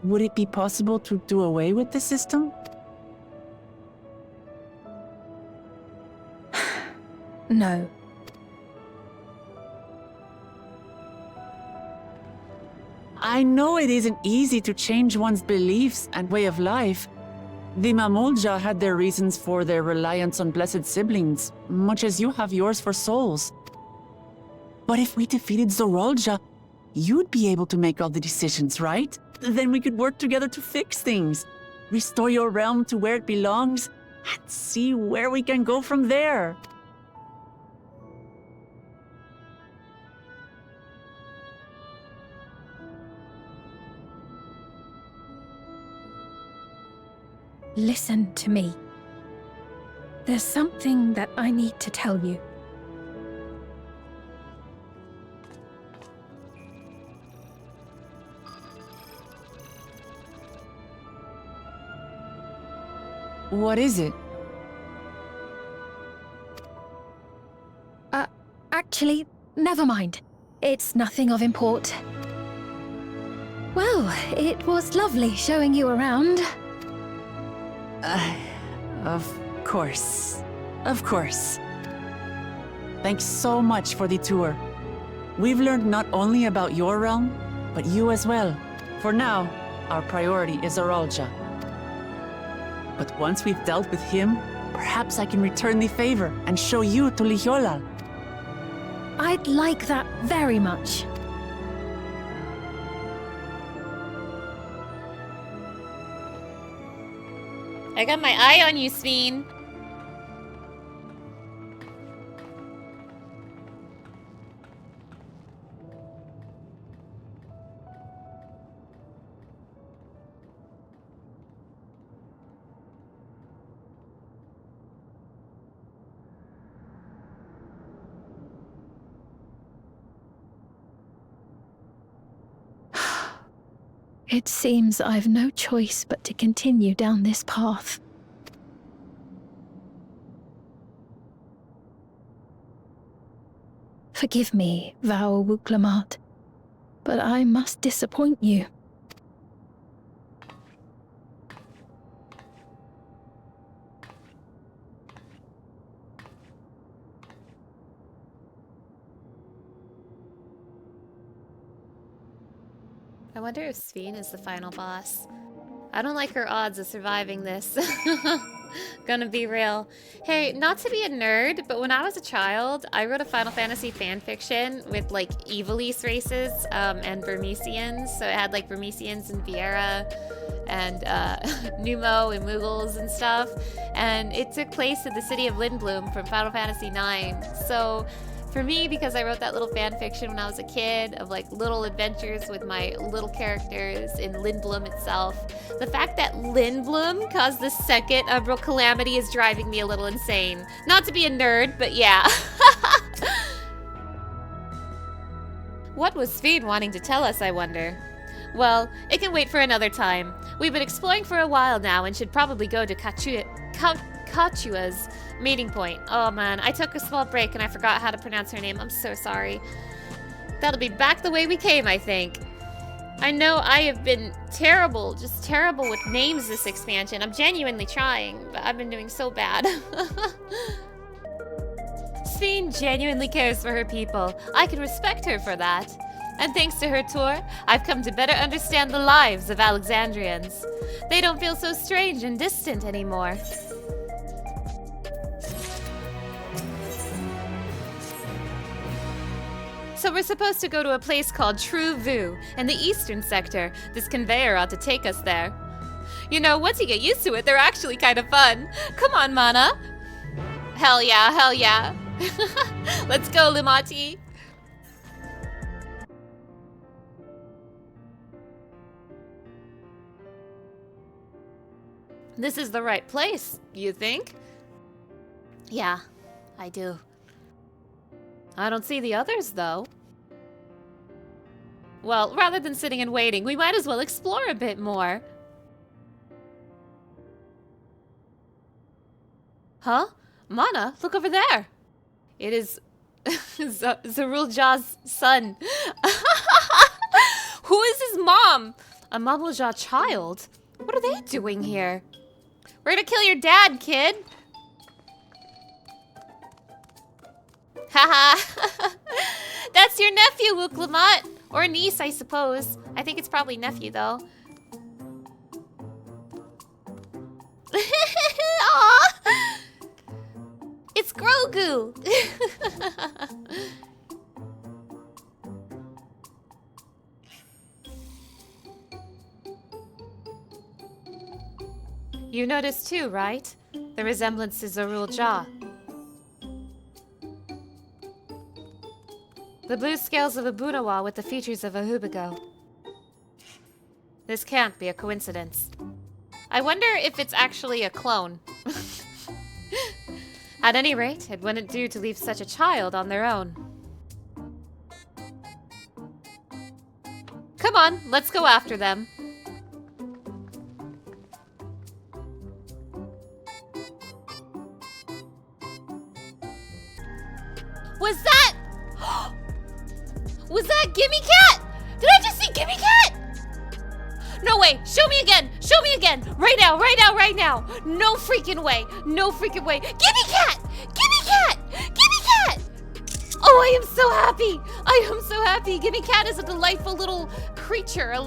Speaker 5: would it be possible to do away with the system?
Speaker 7: No.
Speaker 5: I know it isn't easy to change one's beliefs and way of life. The Mamool Ja had their reasons for their reliance on blessed siblings, much as you have yours for souls. But if we defeated Zoraal Ja, you'd be able to make all the decisions, right? Then we could work together to fix things, restore your realm to where it belongs, and see where we can go from there.
Speaker 7: Listen to me. There's something that I need to tell you.
Speaker 5: What is it?
Speaker 7: Actually, never mind. It's nothing of import. Well, it was lovely showing you around.
Speaker 5: Of course. Of course. Thanks so much for the tour. We've learned not only about your realm, but you as well. For now, our priority is Zoraal Ja. But once we've dealt with him, perhaps I can return the favor and show you to Lihiolal.
Speaker 7: I'd like that very much.
Speaker 8: I got my eye on you, Sphene.
Speaker 7: It seems I've no choice but to continue down this path. Forgive me, Vau Wuklamat, but I must disappoint you.
Speaker 1: I wonder if Sphene is the final boss. I don't like her odds of surviving this. Gonna be real. Hey, not to be a nerd, but when I was a child, I wrote a Final Fantasy fanfiction with like Evilise races and Burmesians. So it had like Burmesians and Viera and Numo and Moogles and stuff. And it took place in the city of Lindblum from Final Fantasy IX. So for me, because I wrote that little fan fiction when I was a kid of like little adventures with my little characters in Lindblum itself, the fact that Lindblum caused the second Umbral Calamity is driving me a little insane. Not to be a nerd, but yeah. What was Sphene wanting to tell us, I wonder? Well, it can wait for another time. We've been exploring for a while now and should probably go to Cahciua's meeting point. Oh man, I took a small break and I forgot how to pronounce her name. I'm so sorry. That'll be back the way we came, I think. I know I have been terrible, just terrible with names this expansion. I'm genuinely trying, but I've been doing so bad. Sphene genuinely cares for her people. I can respect her for that. And thanks to her tour, I've come to better understand the lives of Alexandrians. They don't feel so strange and distant anymore. So we're supposed to go to a place called True Vu in the eastern sector. This conveyor ought to take us there. You know, once you get used to it, they're actually kind of fun. Come on, Mana. Hell yeah, hell yeah. Let's go, Limati. This is the right place, you think?
Speaker 2: Yeah, I do.
Speaker 1: I don't see the others, though. Well, rather than sitting and waiting, we might as well explore a bit more. Huh? Mana, look over there. It is Zoraal Ja's son. Who is his mom? A Mamool Ja Child? What are they doing here? We're gonna kill your dad, kid. Haha. That's your nephew, Wuklamat. Or niece, I suppose. I think it's probably nephew, though. Aw! It's Grogu! You noticed too, right? The resemblance to Zoraal Ja. The blue scales of a Bunawa with the features of a Hubigo. This can't be a coincidence. I wonder if it's actually a clone. At any rate, it wouldn't do to leave such a child on their own. Come on, let's go after them. Was that... Was that Gimme Cat? Did I just see Gimme Cat? No way. Show me again. Show me again. Right now, right now, right now. No freaking way. No freaking way. Gimme Cat! Gimme Cat! Gimme Cat! Oh, I am so happy. I am so happy. Gimme Cat is a delightful little creature, a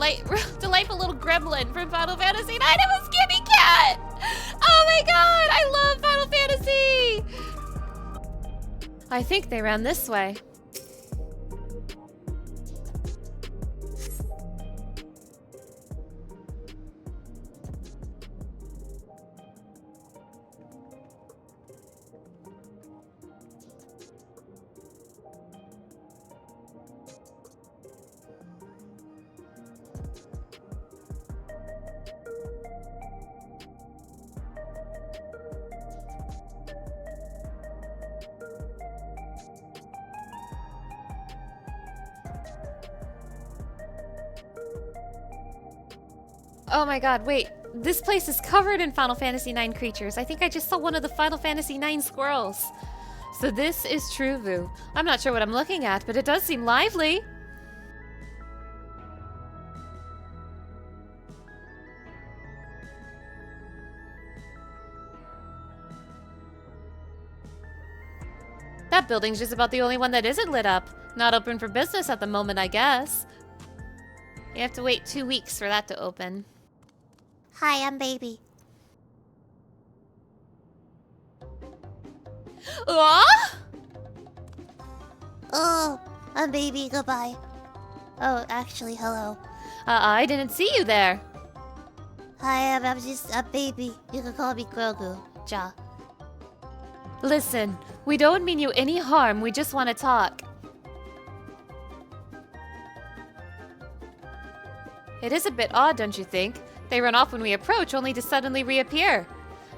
Speaker 1: delightful little gremlin from Final Fantasy IX. It was Gimme Cat! Oh my god, I love Final Fantasy! I think they ran this way. Oh my god, wait. This place is covered in Final Fantasy IX creatures. I think I just saw one of the Final Fantasy IX squirrels. So this is True Vu. I'm not sure what I'm looking at, but it does seem lively. That building's just about the only one that isn't lit up. Not open for business at the moment, I guess. You have to wait 2 weeks for that to open.
Speaker 2: Hi, I'm Baby.
Speaker 1: Aw?
Speaker 2: Oh, I'm Baby. Goodbye. Oh, actually, hello.
Speaker 1: I didn't see you there.
Speaker 2: Hi, I'm just a baby. You can call me Grogu Ja.
Speaker 1: Listen, we don't mean you any harm. We just want to talk. It is a bit odd, don't you think? They run off when we approach, only to suddenly reappear.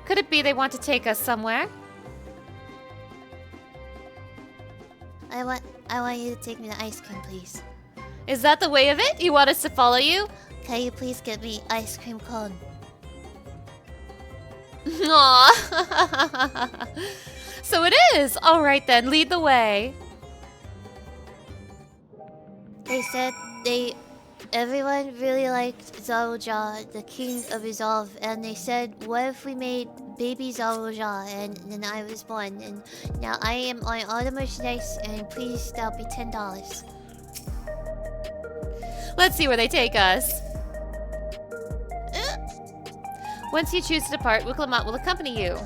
Speaker 1: Could it be they want to take us somewhere?
Speaker 2: I want you to take me to ice cream, please.
Speaker 1: Is that the way of it? You want us to follow you?
Speaker 2: Can you please get me ice cream cone?
Speaker 1: Aww. So it is. All right then, lead the way.
Speaker 2: They said everyone really liked Zoraal Ja, the king of Resolve, and they said, what if we made baby Zoraal Ja? And then I was born, and now I am on all the merchandise, and please, that'll be $10.
Speaker 1: Let's see where they take us. Once you choose to depart, Wicklamat will accompany you.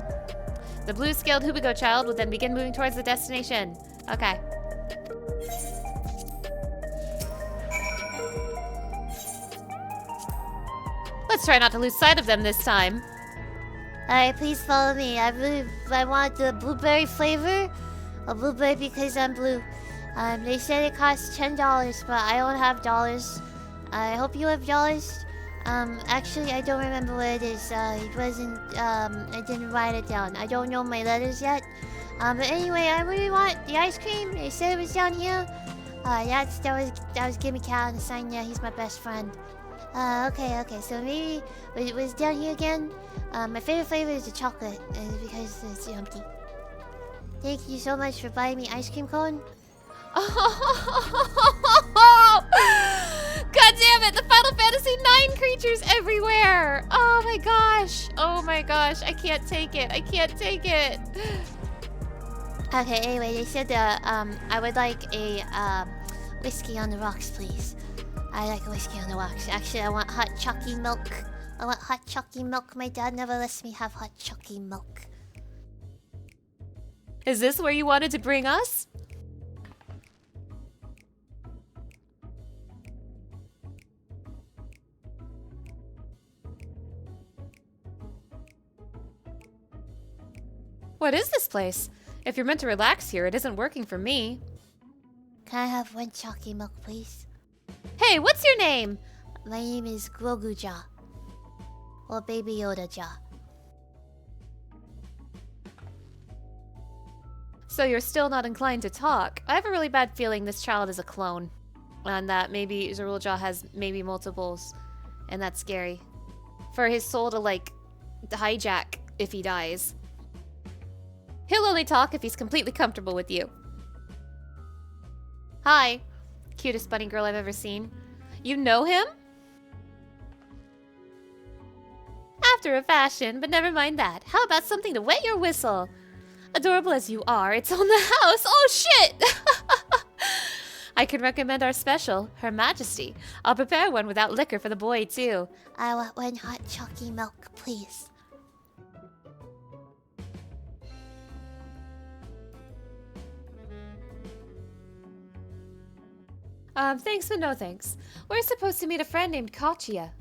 Speaker 1: The blue-scaled Hubigo child will then begin moving towards the destination. Okay. Let's try not to lose sight of them this time.
Speaker 2: Alright, please follow me. I want the blueberry flavor. A blueberry because I'm blue. They said it costs $10, but I don't have dollars. I hope you have dollars. Actually, I don't remember what it is. It wasn't, I didn't write it down. I don't know my letters yet. But anyway, I really want the ice cream. They said it was down here. That was Gimme Cat on the sign. Yeah, he's my best friend. Okay, so maybe it was down here again. My favorite flavor is the chocolate, because it's yummy. Thank you so much for buying me ice cream cone.
Speaker 1: God damn it! The Final Fantasy IX creatures everywhere! Oh my gosh! Oh my gosh! I can't take it! I can't take it!
Speaker 2: Okay, anyway, they said I would like a whiskey on the rocks, please. I like a whiskey on the rocks. Actually, I want hot chalky milk. I want hot chalky milk. My dad never lets me have hot chalky milk.
Speaker 1: Is this where you wanted to bring us? What is this place? If you're meant to relax here, it isn't working for me.
Speaker 2: Can I have one chalky milk, please?
Speaker 1: Hey, what's your name?
Speaker 2: My name is Gulool Ja. Or Baby Yoda Ja.
Speaker 1: So you're still not inclined to talk. I have a really bad feeling this child is a clone. And that maybe Zoraal Ja has maybe multiples. And that's scary. For his soul to, like, hijack if he dies. He'll only talk if he's completely comfortable with you. Hi. Cutest bunny girl I've ever seen. You know him? After a fashion, but never mind that. How about something to wet your whistle? Adorable as you are, it's on the house. Oh shit! I can recommend our special, Her Majesty. I'll prepare one without liquor for the boy too.
Speaker 2: I want one hot chalky milk, please.
Speaker 1: Thanks but no thanks. We're supposed to meet a friend named Cahciua.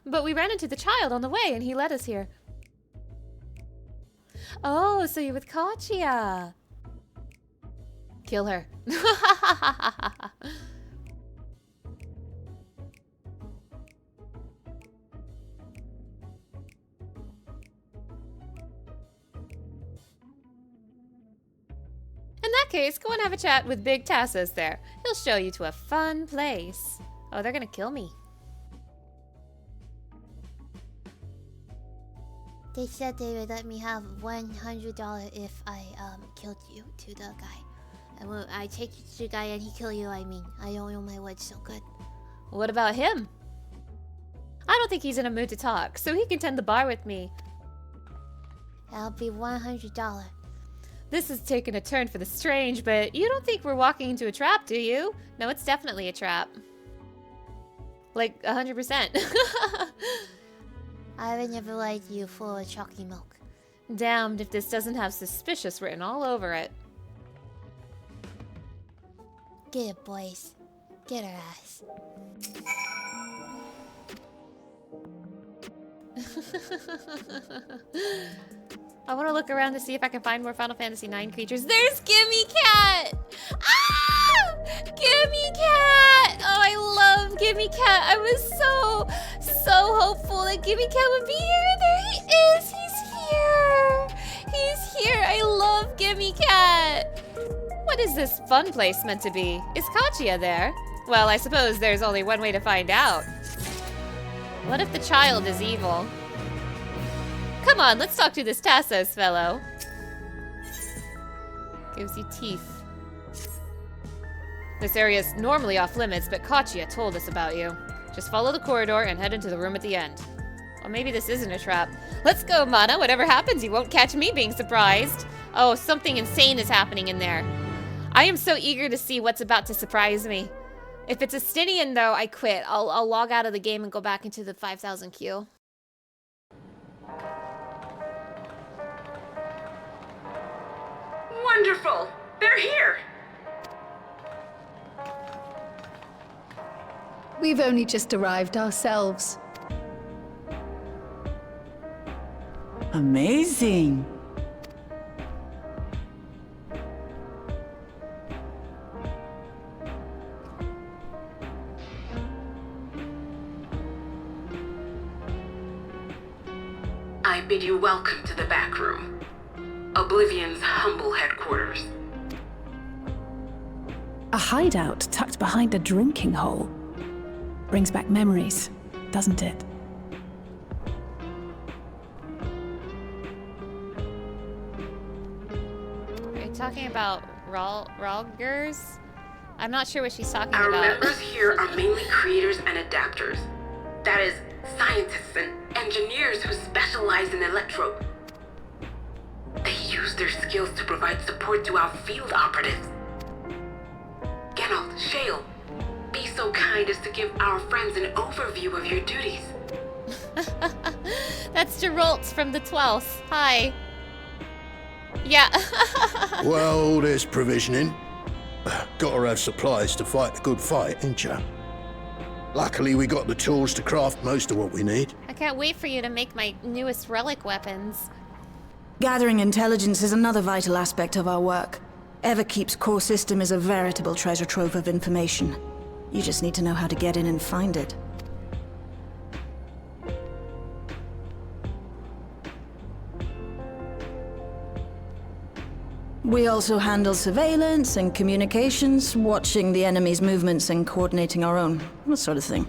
Speaker 1: But we ran into the child on the way and he led us here. Oh, so you're with Cahciua. Kill her. In that case, go and have a chat with Big Tassos there. He'll show you to a fun place. Oh, they're gonna kill me.
Speaker 2: They said they would let me have $100 if I killed you to the guy. And when I take you to the guy and he kill you, I mean, I don't know my words so good.
Speaker 1: What about him? I don't think he's in a mood to talk, so he can tend the bar with me.
Speaker 2: That'll be $100.
Speaker 1: This has taken a turn for the strange, but you don't think we're walking into a trap, do you? No, it's definitely a trap. Like, 100%.
Speaker 2: I would never lie to you for a chalky milk.
Speaker 1: Damned if this doesn't have suspicious written all over it.
Speaker 2: Get it, boys. Get her ass.
Speaker 1: I want to look around to see if I can find more Final Fantasy IX creatures. There's Gimme Cat! Ah! Gimme Cat! Oh, I love Gimme Cat. I was so hopeful that Gimme Cat would be here. There he is. He's here. I love Gimme Cat. What is this fun place meant to be? Is Cahciua there? Well, I suppose there's only one way to find out. What if the child is evil? Come on, let's talk to this Tassos fellow. Gives you teeth. This area's normally off limits, but Cahciua told us about you. Just follow the corridor and head into the room at the end. Well, maybe this isn't a trap. Let's go, Mana. Whatever happens, you won't catch me being surprised. Oh, something insane is happening in there. I am so eager to see what's about to surprise me. If it's a Stynian, though, I quit. I'll log out of the game and go back into the 5000 queue.
Speaker 4: Wonderful! They're here!
Speaker 11: We've only just arrived ourselves.
Speaker 5: Amazing.
Speaker 4: I bid you welcome to the back room. Oblivion's humble headquarters.
Speaker 7: A hideout tucked behind a drinking hole. Brings back memories, doesn't it?
Speaker 1: Are you talking about Ralgers? I'm not sure what she's talking
Speaker 4: Our
Speaker 1: about.
Speaker 4: members here are mainly creators and adapters. That is, scientists and engineers who specialize in electro. They use their skills to provide support to our field operatives. Geralt, Shale, be so kind as to give our friends an overview of your duties.
Speaker 1: That's Geralt from the 12th. Hi. Yeah.
Speaker 12: Well, there's provisioning. Gotta have supplies to fight a good fight, ain't ya? Luckily, we got the tools to craft most of what we need.
Speaker 1: I can't wait for you to make my newest relic weapons.
Speaker 13: Gathering intelligence is another vital aspect of our work. Everkeep's core system is a veritable treasure trove of information. You just need to know how to get in and find it. We also handle surveillance and communications, watching the enemy's movements and coordinating our own, that sort of thing.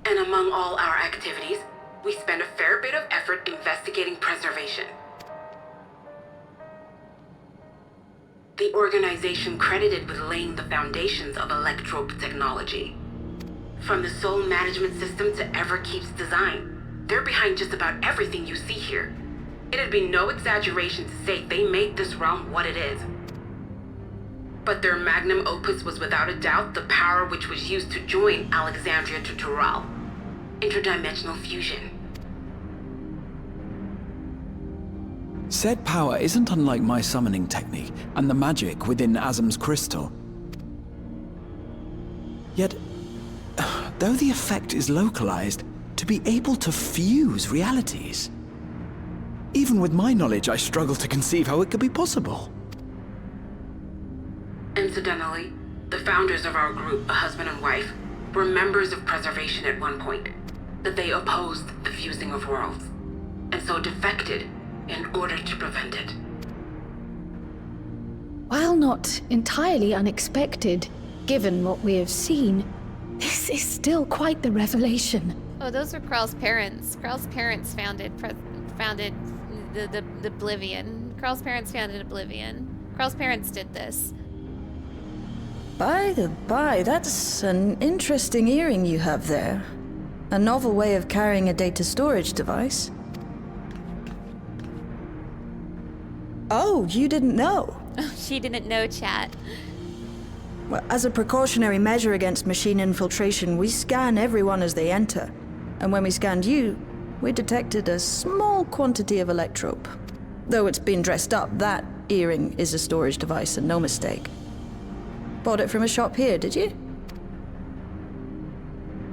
Speaker 4: And among all our activities, we spend a fair bit of effort investigating preservation. The organization credited with laying the foundations of electrope technology. From the soul management system to Everkeep's design, they're behind just about everything you see here. It'd be no exaggeration to say they made this realm what it is. But their magnum opus was without a doubt the power which was used to join Alexandria to Zoraal. Interdimensional fusion.
Speaker 6: Said power isn't unlike my summoning technique and the magic within Azam's crystal. Yet, though the effect is localized, to be able to fuse realities. Even with my knowledge, I struggle to conceive how it could be possible.
Speaker 4: Incidentally, the founders of our group, a husband and wife, were members of preservation at one point. That they opposed the fusing of worlds, and so defected in order to prevent it.
Speaker 11: While not entirely unexpected, given what we have seen, this is still quite the revelation.
Speaker 1: Oh, those were Krell's parents. Krell's parents founded the Oblivion. Krell's parents founded Oblivion. Krell's parents did this.
Speaker 13: By the by, that's an interesting earring you have there. A novel way of carrying a data storage device. Oh, you didn't know?
Speaker 1: She didn't know, chat.
Speaker 13: Well, as a precautionary measure against machine infiltration, we scan everyone as they enter. And when we scanned you, we detected a small quantity of electrope. Though it's been dressed up, that earring is a storage device and no mistake. Bought it from a shop here, did you?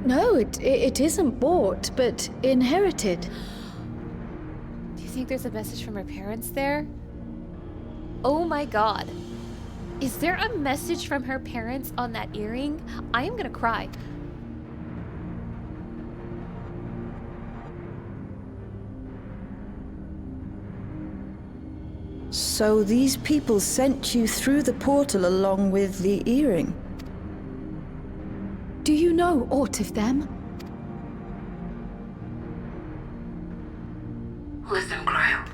Speaker 11: No, it isn't bought, but inherited.
Speaker 1: Do you think there's a message from her parents there? Oh my god. Is there a message from her parents on that earring? I am gonna cry.
Speaker 13: So these people sent you through the portal along with the earring?
Speaker 11: Do you know aught of them?
Speaker 4: Listen, Cryo.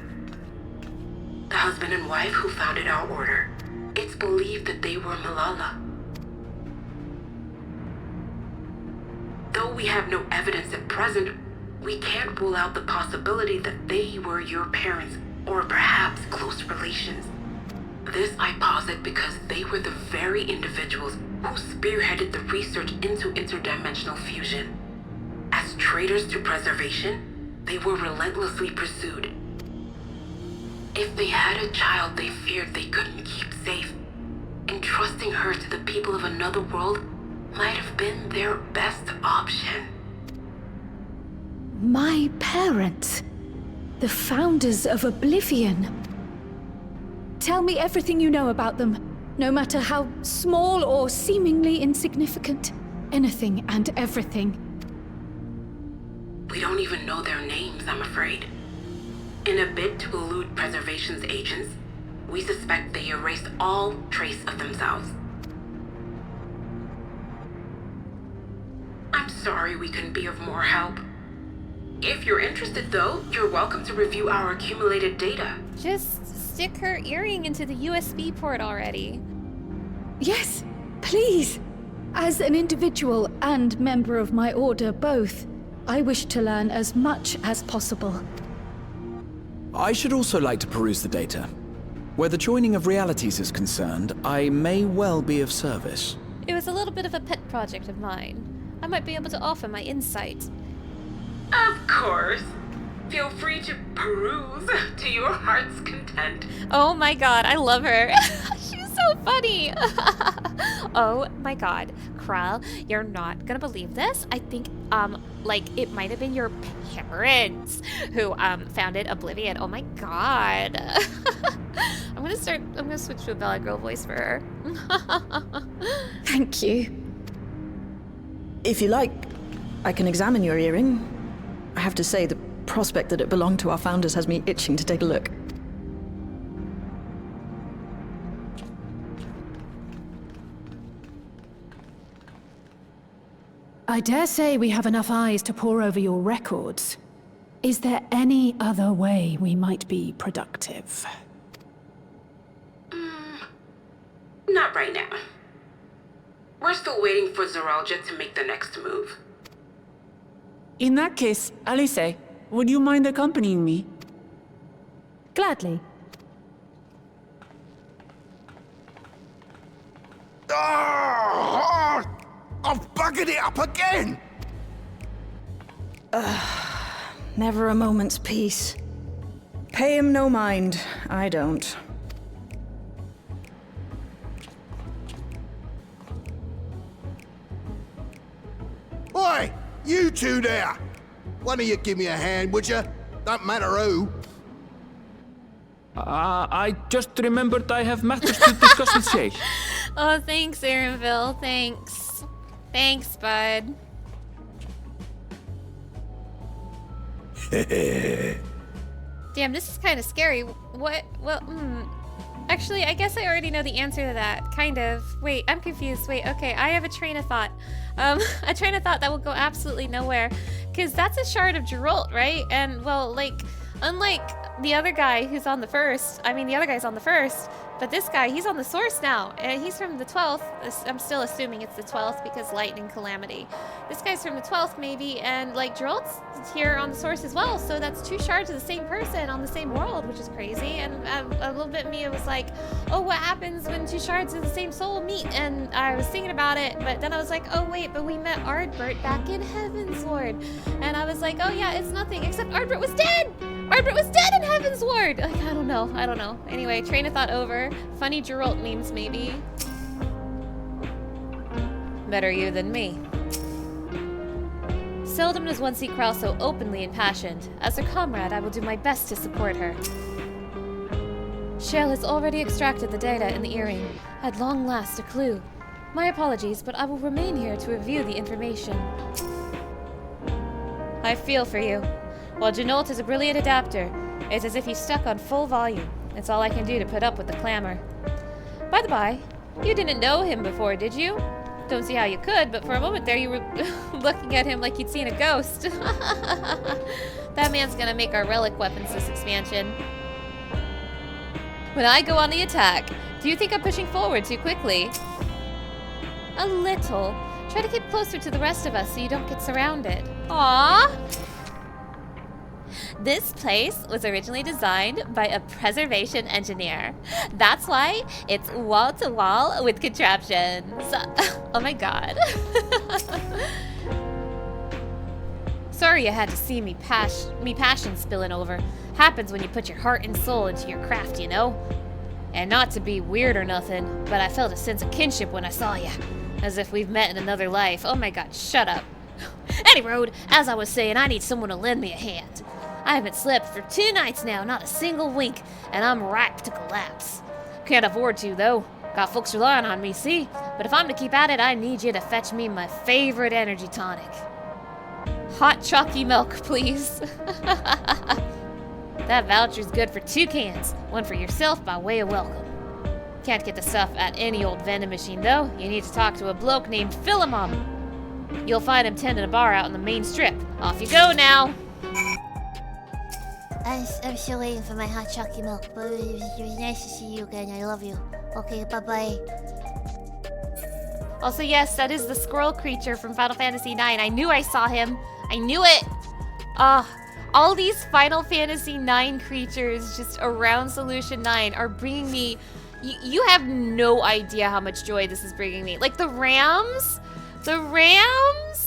Speaker 4: The husband and wife who founded our order, it's believed that they were Malala. Though we have no evidence at present, we can't rule out the possibility that they were your parents, or perhaps close relations. This I posit because they were the very individuals who spearheaded the research into interdimensional fusion. As traitors to preservation, they were relentlessly pursued. If they had a child they feared they couldn't keep safe, entrusting her to the people of another world might have been their best option.
Speaker 11: My parents, the founders of Oblivion. Tell me everything you know about them, no matter how small or seemingly insignificant. Anything and everything.
Speaker 4: We don't even know their names, I'm afraid. In a bid to elude preservation's agents, we suspect they erased all trace of themselves. I'm sorry we couldn't be of more help. If you're interested, though, you're welcome to review our accumulated data.
Speaker 1: Just stick her earring into the USB port already.
Speaker 11: Yes, please. As an individual and member of my order both, I wish to learn as much as possible.
Speaker 6: I should also like to peruse the data. Where the joining of realities is concerned, I may well be of service.
Speaker 1: It was a little bit of a pet project of mine. I might be able to offer my insight.
Speaker 4: Of course. Feel free to peruse to your heart's content.
Speaker 1: Oh my god, I love her. She's so funny. Oh my god, Krell, you're not gonna believe this. I think, like, it might have been your parents who, founded Oblivion. Oh my god. I'm gonna switch to a Bella Girl voice for her.
Speaker 11: Thank you.
Speaker 13: If you like, I can examine your earring. I have to say, the prospect that it belonged to our founders has me itching to take a look.
Speaker 7: I dare say we have enough eyes to pore over your records. Is there any other way we might be productive?
Speaker 4: Not right now. We're still waiting for Zoraal Ja to make the next move.
Speaker 5: In that case, Alice, would you mind accompanying me?
Speaker 7: Gladly.
Speaker 12: Oh, I've buggered it up again!
Speaker 13: Never a moment's peace. Pay him no mind. I don't.
Speaker 12: Oi! You two there! One of you give me a hand, would you? Don't matter who.
Speaker 3: I just remembered I have matters to discuss with Shay.
Speaker 1: Oh, thanks, Aaronville. Thanks. Thanks, bud. Damn, this is kind of scary. What? Well, Actually, I guess I already know the answer to that. Kind of. Wait, I'm confused. Wait, okay, I have a train of thought. A train of thought that will go absolutely nowhere. Because that's a shard of Zoraal, right? And, well, like, unlike the other guy who's on the first, I mean, the other guy's on the first, but this guy, he's on the source now. And he's from the 12th. I'm still assuming it's the 12th because lightning calamity. This guy's from the 12th, maybe, and, like, Zeralt's here on the source as well. So that's two shards of the same person on the same world, which is crazy. And a little bit of me, it was like, oh, what happens when two shards of the same soul meet? And I was thinking about it, but then I was like, oh, wait, but we met Ardbert back in Heavensward. And I was like, oh, yeah, it's nothing, except Ardbert was dead! Ardbert was dead in Heavensward! Like, I don't know. Anyway, train of thought over. Funny Zeralt memes, maybe. Better you than me. Seldom does one see Krell so openly impassioned. As her comrade, I will do my best to support her. Shale has already extracted the data in the earring. At long last, a clue. My apologies, but I will remain here to review the information. I feel for you. While Genolt is a brilliant adapter, it's as if he's stuck on full volume. It's all I can do to put up with the clamor. By the by, you didn't know him before, did you? Don't see how you could, but for a moment there you were looking at him like you'd seen a ghost. That man's gonna make our relic weapons this expansion. When I go on the attack, do you think I'm pushing forward too quickly? A little. Try to keep closer to the rest of us so you don't get surrounded. Aww!
Speaker 2: This place was originally designed by a preservation engineer. That's why it's wall to wall with contraptions. Oh my god.
Speaker 1: Sorry you had to see me passion spilling over. Happens when you put your heart and soul into your craft, you know? And not to be weird or nothing, but I felt a sense of kinship when I saw you. As if we've met in another life. Oh my god, shut up. Anyway, as I was saying, I need someone to lend me a hand. I haven't slept for 2 nights now, not a single wink, and I'm ripe to collapse. Can't afford to, though. Got folks relying on me, see? But if I'm to keep at it, I need you to fetch me my favorite energy tonic. Hot chalky milk, please. That voucher's good for 2 cans, one for yourself by way of welcome. Can't get the stuff at any old vending machine, though. You need to talk to a bloke named Philemon. You'll find him tending a bar out in the main strip. Off you go now.
Speaker 2: I'm still waiting for my hot chocolate milk, but it was nice to see you again. I love you. Okay, bye-bye.
Speaker 1: Also, yes, that is the squirrel creature from Final Fantasy IX. I knew I saw him. I knew it. All these Final Fantasy IX creatures just around Solution 9 are bringing me... You have no idea how much joy this is bringing me. Like the rams? The rams?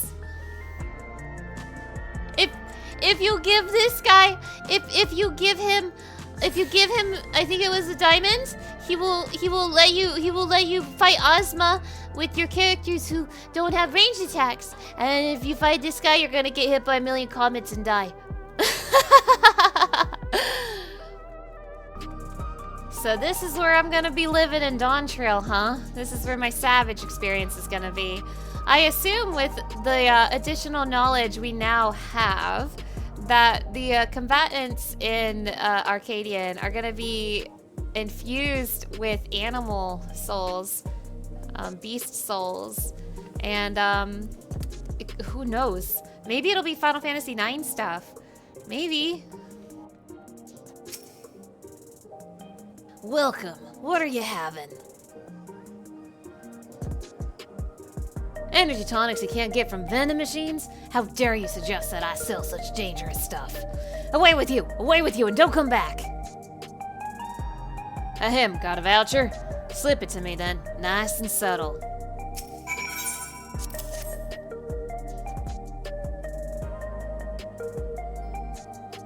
Speaker 1: If you give this guy, if you give him, I think it was a diamond, he will let you fight Ozma with your characters who don't have ranged attacks. And if you fight this guy, you're gonna get hit by a million comets and die. So this is where I'm gonna be living in Dawntrail, huh? This is where my savage experience is gonna be. I assume with the additional knowledge we now have that the combatants in Arcadian are gonna be infused with animal souls, beast souls, and who knows? Maybe it'll be Final Fantasy IX stuff. Maybe. Welcome. What are you having? Energy tonics you can't get from vending machines? How dare you suggest that I sell such dangerous stuff? Away with you, and don't come back. Ahem, got a voucher? Slip it to me then, nice and subtle.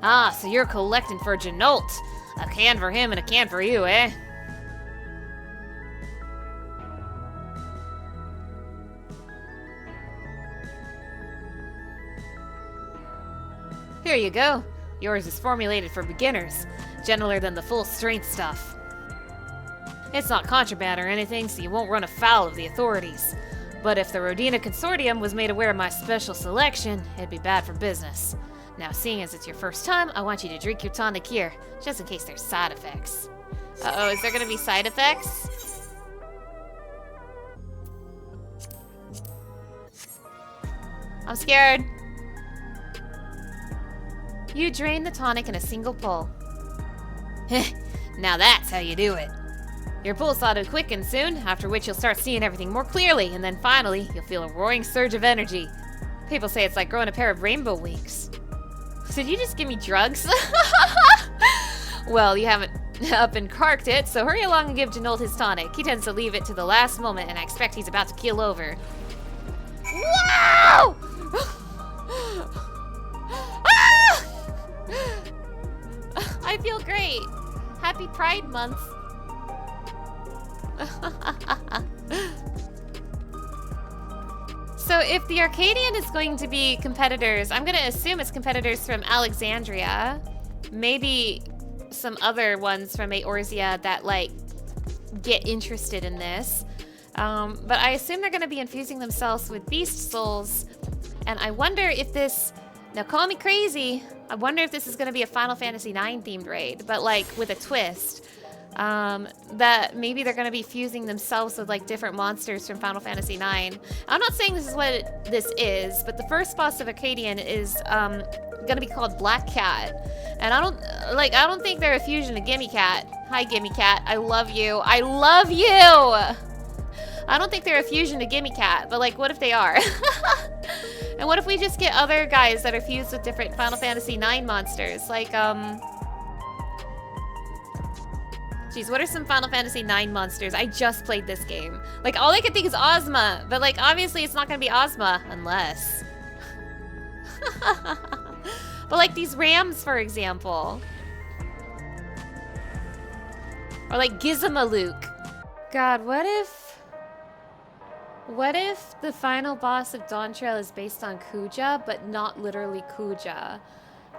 Speaker 1: Ah, so you're collecting for Genolt. A can for him and a can for you, eh? Here you go. Yours is formulated for beginners, gentler than the full strength stuff. It's not contraband or anything, so you won't run afoul of the authorities. But if the Rodina Consortium was made aware of my special selection, it'd be bad for business. Now, seeing as it's your first time, I want you to drink your tonic here, just in case there's side effects. Uh-oh, is there gonna be side effects? I'm scared. You drain the tonic in a single pull. Now that's how you do it. Your pulse ought to quicken soon, after which you'll start seeing everything more clearly, and then finally, you'll feel a roaring surge of energy. People say it's like growing a pair of rainbow wings. Did you just give me drugs? Well, you haven't up and carked it, so hurry along and give Genolt his tonic. He tends to leave it to the last moment, and I expect he's about to keel over. Wow! Ah! I feel great. Happy Pride Month. So if the Arcadian is going to be competitors, I'm gonna assume it's competitors from Alexandria. Maybe some other ones from Eorzea that like get interested in this. But I assume they're gonna be infusing themselves with beast souls. And I wonder if this, now call me crazy, I wonder if this is gonna be a Final Fantasy IX themed raid, but like with a twist. That maybe they're gonna be fusing themselves with like different monsters from Final Fantasy IX. I'm not saying this is what this is, but the first boss of Arcadian is gonna be called Black Cat, and I don't think they're a fusion of Gimme Cat. Hi Gimme Cat, I love you. I love you. I don't think they're a fusion of Gimme Cat, but like what if they are? And what if we just get other guys that are fused with different Final Fantasy IX monsters? Like, Geez, what are some Final Fantasy IX monsters? I just played this game. Like, all I can think is Ozma. But, like, obviously it's not gonna be Ozma. Unless... But, like, these rams, for example. Or, like, Gizmaluke. God, what if the final boss of Dawntrail is based on Kuja, but not literally Kuja?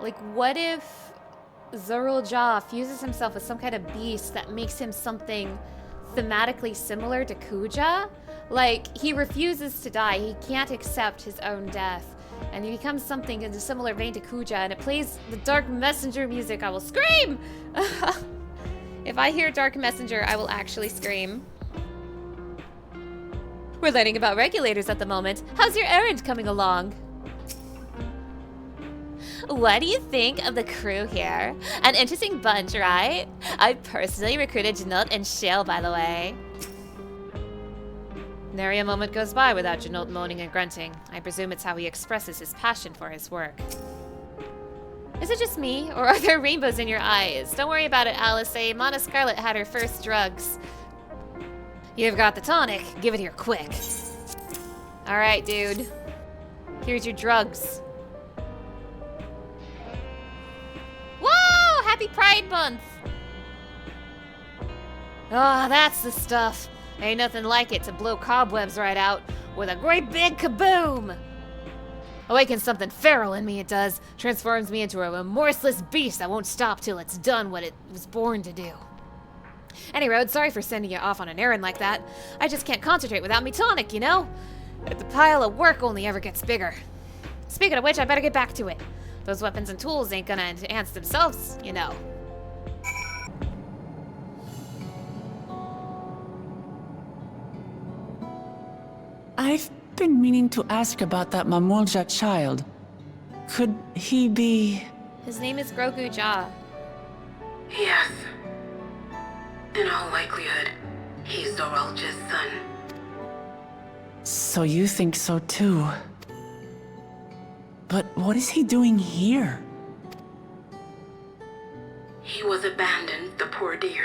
Speaker 1: Like, what if Zoraal Ja fuses himself with some kind of beast that makes him something thematically similar to Kuja? Like, he refuses to die. He can't accept his own death. And he becomes something in a similar vein to Kuja, and it plays the Dark Messenger music. I will scream! If I hear Dark Messenger, I will actually scream. We're learning about regulators at the moment. How's your errand coming along? What do you think of the crew here? An interesting bunch, right? I personally recruited Janot and Shale, by the way. Nary a moment goes by without Janot moaning and grunting. I presume it's how he expresses his passion for his work. Is it just me, or are there rainbows in your eyes? Don't worry about it, Alice. Mana Scarlet had her first drugs. You've got the tonic. Give it here quick. Alright, dude. Here's your drugs. Whoa! Happy Pride Month! Oh, that's the stuff. Ain't nothing like it to blow cobwebs right out with a great big kaboom! Awakens something feral in me, it does. Transforms me into a remorseless beast that won't stop till it's done what it was born to do. Any road, sorry for sending you off on an errand like that. I just can't concentrate without me tonic, you know? The pile of work only ever gets bigger. Speaking of which, I better get back to it. Those weapons and tools ain't gonna enhance themselves, you know.
Speaker 5: I've been meaning to ask about that Mamool Ja Child. Could he be...
Speaker 1: His name is Gulool Ja.
Speaker 4: Yes. In all likelihood, he's Zoraal Ja's son.
Speaker 5: So you think so too. But what is he doing here?
Speaker 4: He was abandoned, the poor dear.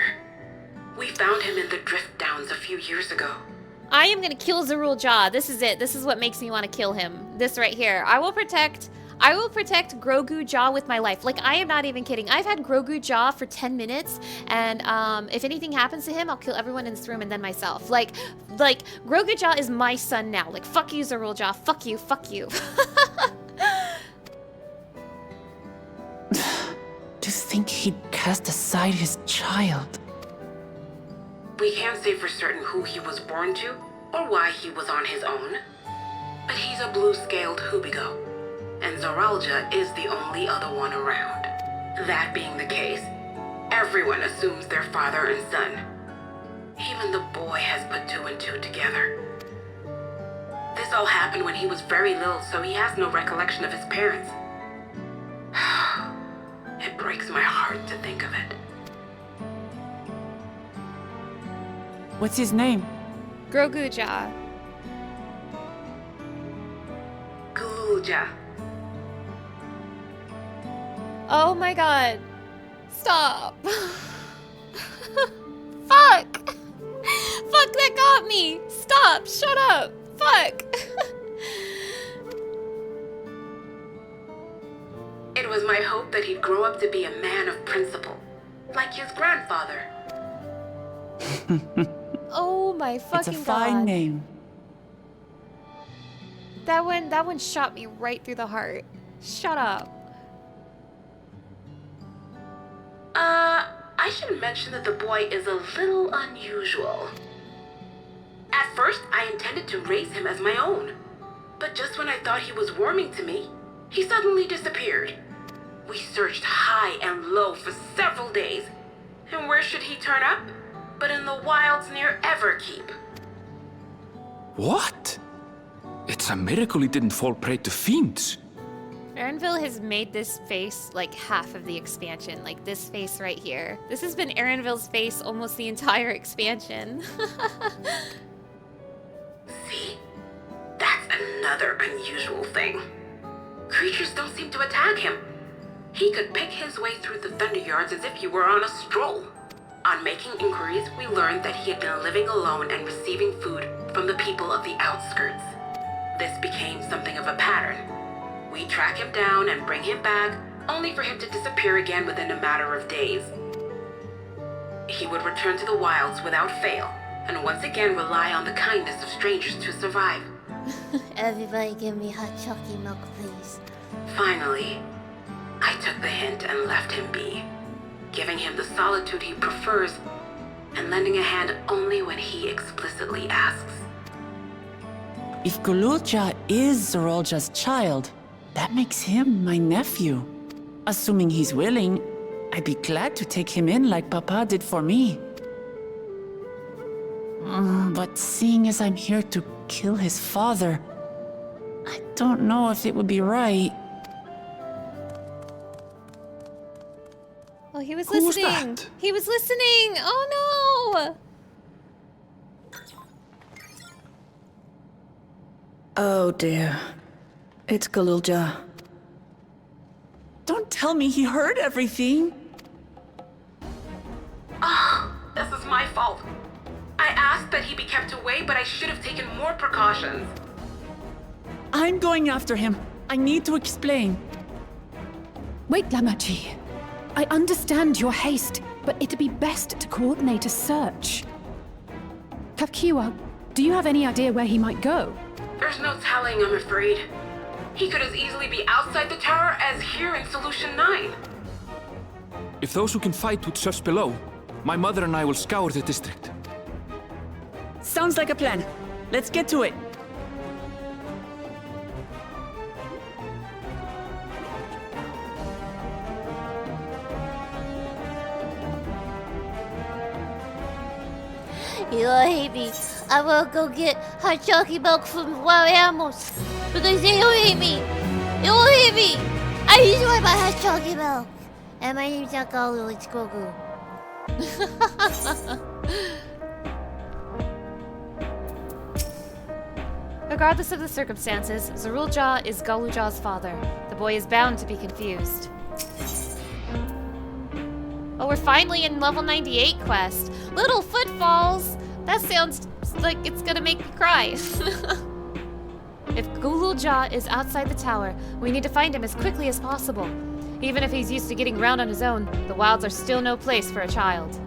Speaker 4: We found him in the Drift Downs a few years ago.
Speaker 1: I am gonna kill Zoraal Ja. This is it. This is what makes me want to kill him. This right here. I will protect Gulool Ja with my life. Like, I am not even kidding. I've had Gulool Ja for 10 minutes, and if anything happens to him, I'll kill everyone in this room and then myself. Like Gulool Ja is my son now. Like, fuck you, Zoraal Ja. Fuck you. Fuck you.
Speaker 5: To think he'd cast aside his child.
Speaker 4: We can't say for certain who he was born to, or why he was on his own. But he's a blue-scaled Hubigo, and Zoraal Ja is the only other one around. That being the case, everyone assumes they're father and son. Even the boy has put two and two together. This all happened when he was very little, so he has no recollection of his parents. It breaks my heart to think of it.
Speaker 5: What's his name?
Speaker 1: Gulool Ja.
Speaker 4: Gulool Ja.
Speaker 1: Oh my god. Stop. Fuck. Fuck, that got me. Stop. Shut up. Fuck.
Speaker 4: It was my hope that he'd grow up to be a man of principle, like his grandfather.
Speaker 1: Oh my fucking god.
Speaker 5: It's a fine name.
Speaker 1: That one shot me right through the heart. Shut up.
Speaker 4: I should mention that the boy is a little unusual. At first, I intended to raise him as my own. But just when I thought he was warming to me, he suddenly disappeared. We searched high and low for several days. And where should he turn up? But in the wilds near Everkeep.
Speaker 3: What? It's a miracle he didn't fall prey to fiends.
Speaker 1: Erenville has made this face like half of the expansion. Like this face right here. This has been Erenville's face almost the entire expansion.
Speaker 4: See? That's another unusual thing. Creatures don't seem to attack him. He could pick his way through the Thunder Yards as if he were on a stroll. On making inquiries, we learned that he had been living alone and receiving food from the people of the outskirts. This became something of a pattern. We track him down and bring him back, only for him to disappear again within a matter of days. He would return to the wilds without fail, and once again rely on the kindness of strangers to survive.
Speaker 2: Everybody give me hot chalky milk, please.
Speaker 4: Finally, I took the hint and left him be, giving him the solitude he prefers and lending a hand only when he explicitly asks.
Speaker 5: If Gulool Ja is Zoraal Ja's child, that makes him my nephew. Assuming he's willing, I'd be glad to take him in like Papa did for me. But seeing as I'm here to kill his father, I don't know if it would be right.
Speaker 1: Oh, he was
Speaker 6: Who was
Speaker 1: listening.
Speaker 6: that?
Speaker 1: He was listening. Oh no.
Speaker 13: Oh dear. It's Gulool Ja.
Speaker 5: Don't tell me he heard everything.
Speaker 4: This is my fault. I asked that he be kept away, but I should have taken more precautions.
Speaker 5: I'm going after him. I need to explain.
Speaker 7: Wait, Lamachi. I understand your haste, but it'd be best to coordinate a search. Cahciua, do you have any idea where he might go?
Speaker 4: There's no telling, I'm afraid. He could as easily be outside the tower as here in Solution 9.
Speaker 3: If those who can fight would search below, my mother and I will scour the district.
Speaker 5: Sounds like a plan. Let's get to it.
Speaker 2: You all hate me. I will go get hot chalky milk from wild animals. Because they don't hate me. They won't hate me. I enjoy my hot chalky milk. And my name's not Gulool, it's Gugu.
Speaker 1: Regardless of the circumstances, Zoraal Ja is Gulool Ja's father. The boy is bound to be confused. Oh, we're finally in level 98 quest. Little footfalls! That sounds like it's gonna make me cry. If Gulool Ja is outside the tower, we need to find him as quickly as possible. Even if he's used to getting around on his own, the wilds are still no place for a child.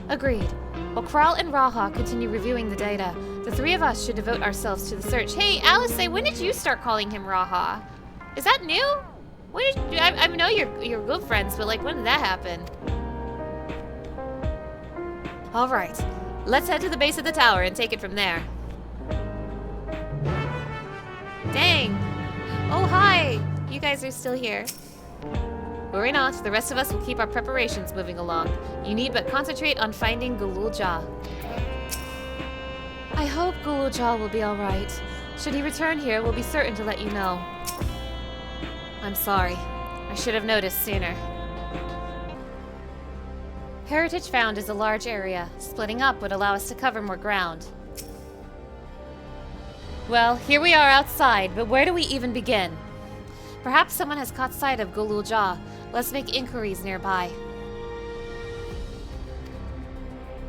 Speaker 1: Agreed. While Kral and Raha continue reviewing the data, the three of us should devote ourselves to the search. Hey, Alice, when did you start calling him Raha? Is that new? I know you're good friends, but like, when did that happen? All right, let's head to the base of the tower and take it from there. Dang. Oh, hi. You guys are still here. Worry not, the rest of us will keep our preparations moving along. You need but concentrate on finding Gulool Ja. I hope Gulool Ja will be alright. Should he return here, we'll be certain to let you know. I'm sorry. I should have noticed sooner. Heritage found is a large area. Splitting up would allow us to cover more ground. Well, here we are outside, but where do we even begin? Perhaps someone has caught sight of Gulool Ja. Let's make inquiries nearby.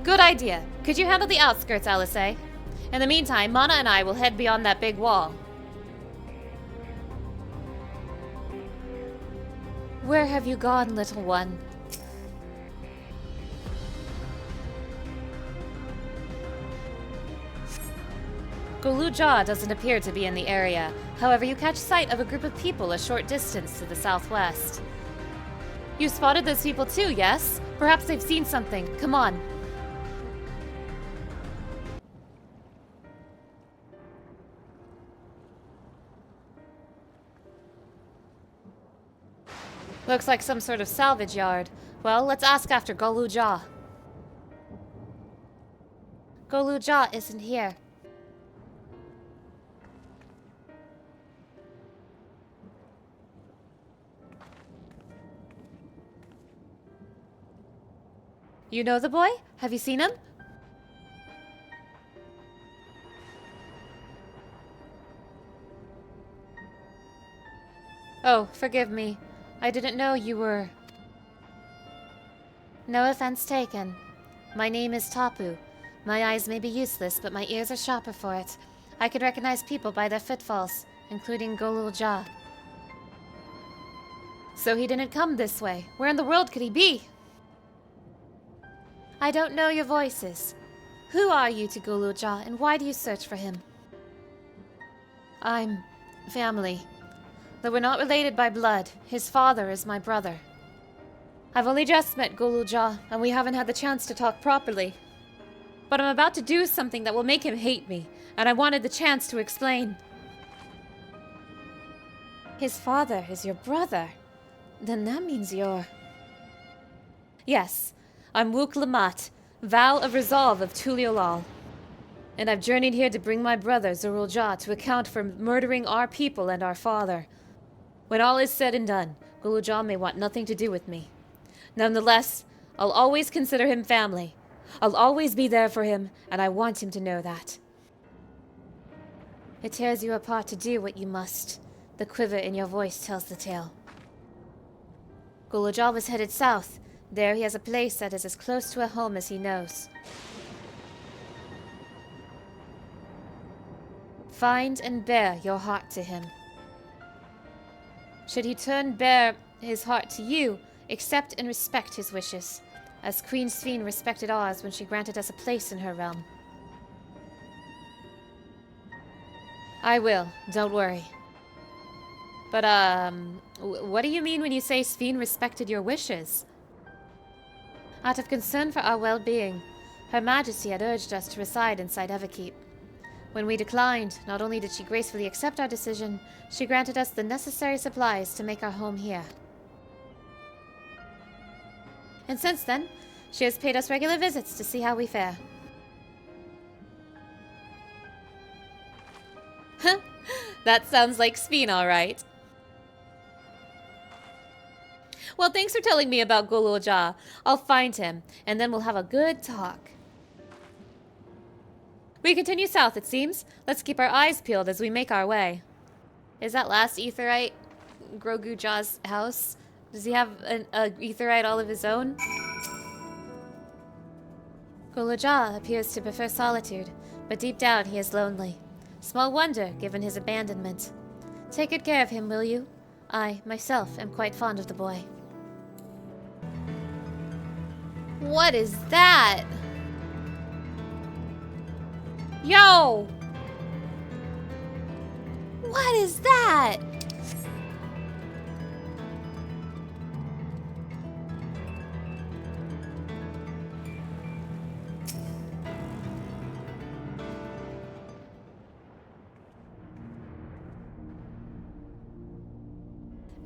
Speaker 1: Good idea. Could you handle the outskirts, Alice? In the meantime, Mana and I will head beyond that big wall. Where have you gone, little one? Gulool Ja doesn't appear to be in the area. However, you catch sight of a group of people a short distance to the southwest. You spotted those people too, yes? Perhaps they've seen something. Come on. Looks like some sort of salvage yard. Well, let's ask after Gulool Ja. Gulool Ja isn't here. You know the boy? Have you seen him?
Speaker 8: Oh, forgive me. I didn't know you were... No offense taken. My name is Tapu. My eyes may be useless, but my ears are sharper for it. I can recognize people by their footfalls, including Gulool Ja. So he didn't come this way. Where in the world could he be? I don't know your voices. Who are you to Gulool Ja, and why do you search for him? I'm family. Though we're not related by blood, his father is my brother. I've only just met Gulool Ja, and we haven't had the chance to talk properly. But I'm about to do something that will make him hate me, and I wanted the chance to explain. His father is your brother. Then that means you're... Yes, I'm Wook Lamat, Vow of Resolve of Tuliolal. And I've journeyed here to bring my brother, Zoraal Ja, to account for murdering our people and our father. When all is said and done, Gulool Ja may want nothing to do with me. Nonetheless, I'll always consider him family. I'll always be there for him, and I want him to know that. It tears you apart to do what you must. The quiver in your voice tells the tale. Gulool Ja was headed south. There he has a place that is as close to a home as he knows. Find and bear your heart to him. Should he bear his heart to you, accept and respect his wishes, as Queen Sphene respected ours when she granted us a place in her realm. I will, don't worry. But, what do you mean when you say Sphene respected your wishes? Out of concern for our well-being, Her Majesty had urged us to reside inside Everkeep. When we declined, not only did she gracefully accept our decision, she granted us the necessary supplies to make our home here. And since then, she has paid us regular visits to see how we fare. That sounds like Sphene, all right. Well, thanks for telling me about Gulool Ja. I'll find him, and then we'll have a good talk. We continue south, it seems. Let's keep our eyes peeled as we make our way. Is that last Aetheryte Grogu Ja's house? Does he have an Aetheryte all of his own? Gulool Ja appears to prefer solitude, but deep down he is lonely. Small wonder, given his abandonment. Take good care of him, will you? I, myself, am quite fond of the boy.
Speaker 1: What is that? Yo! What is that?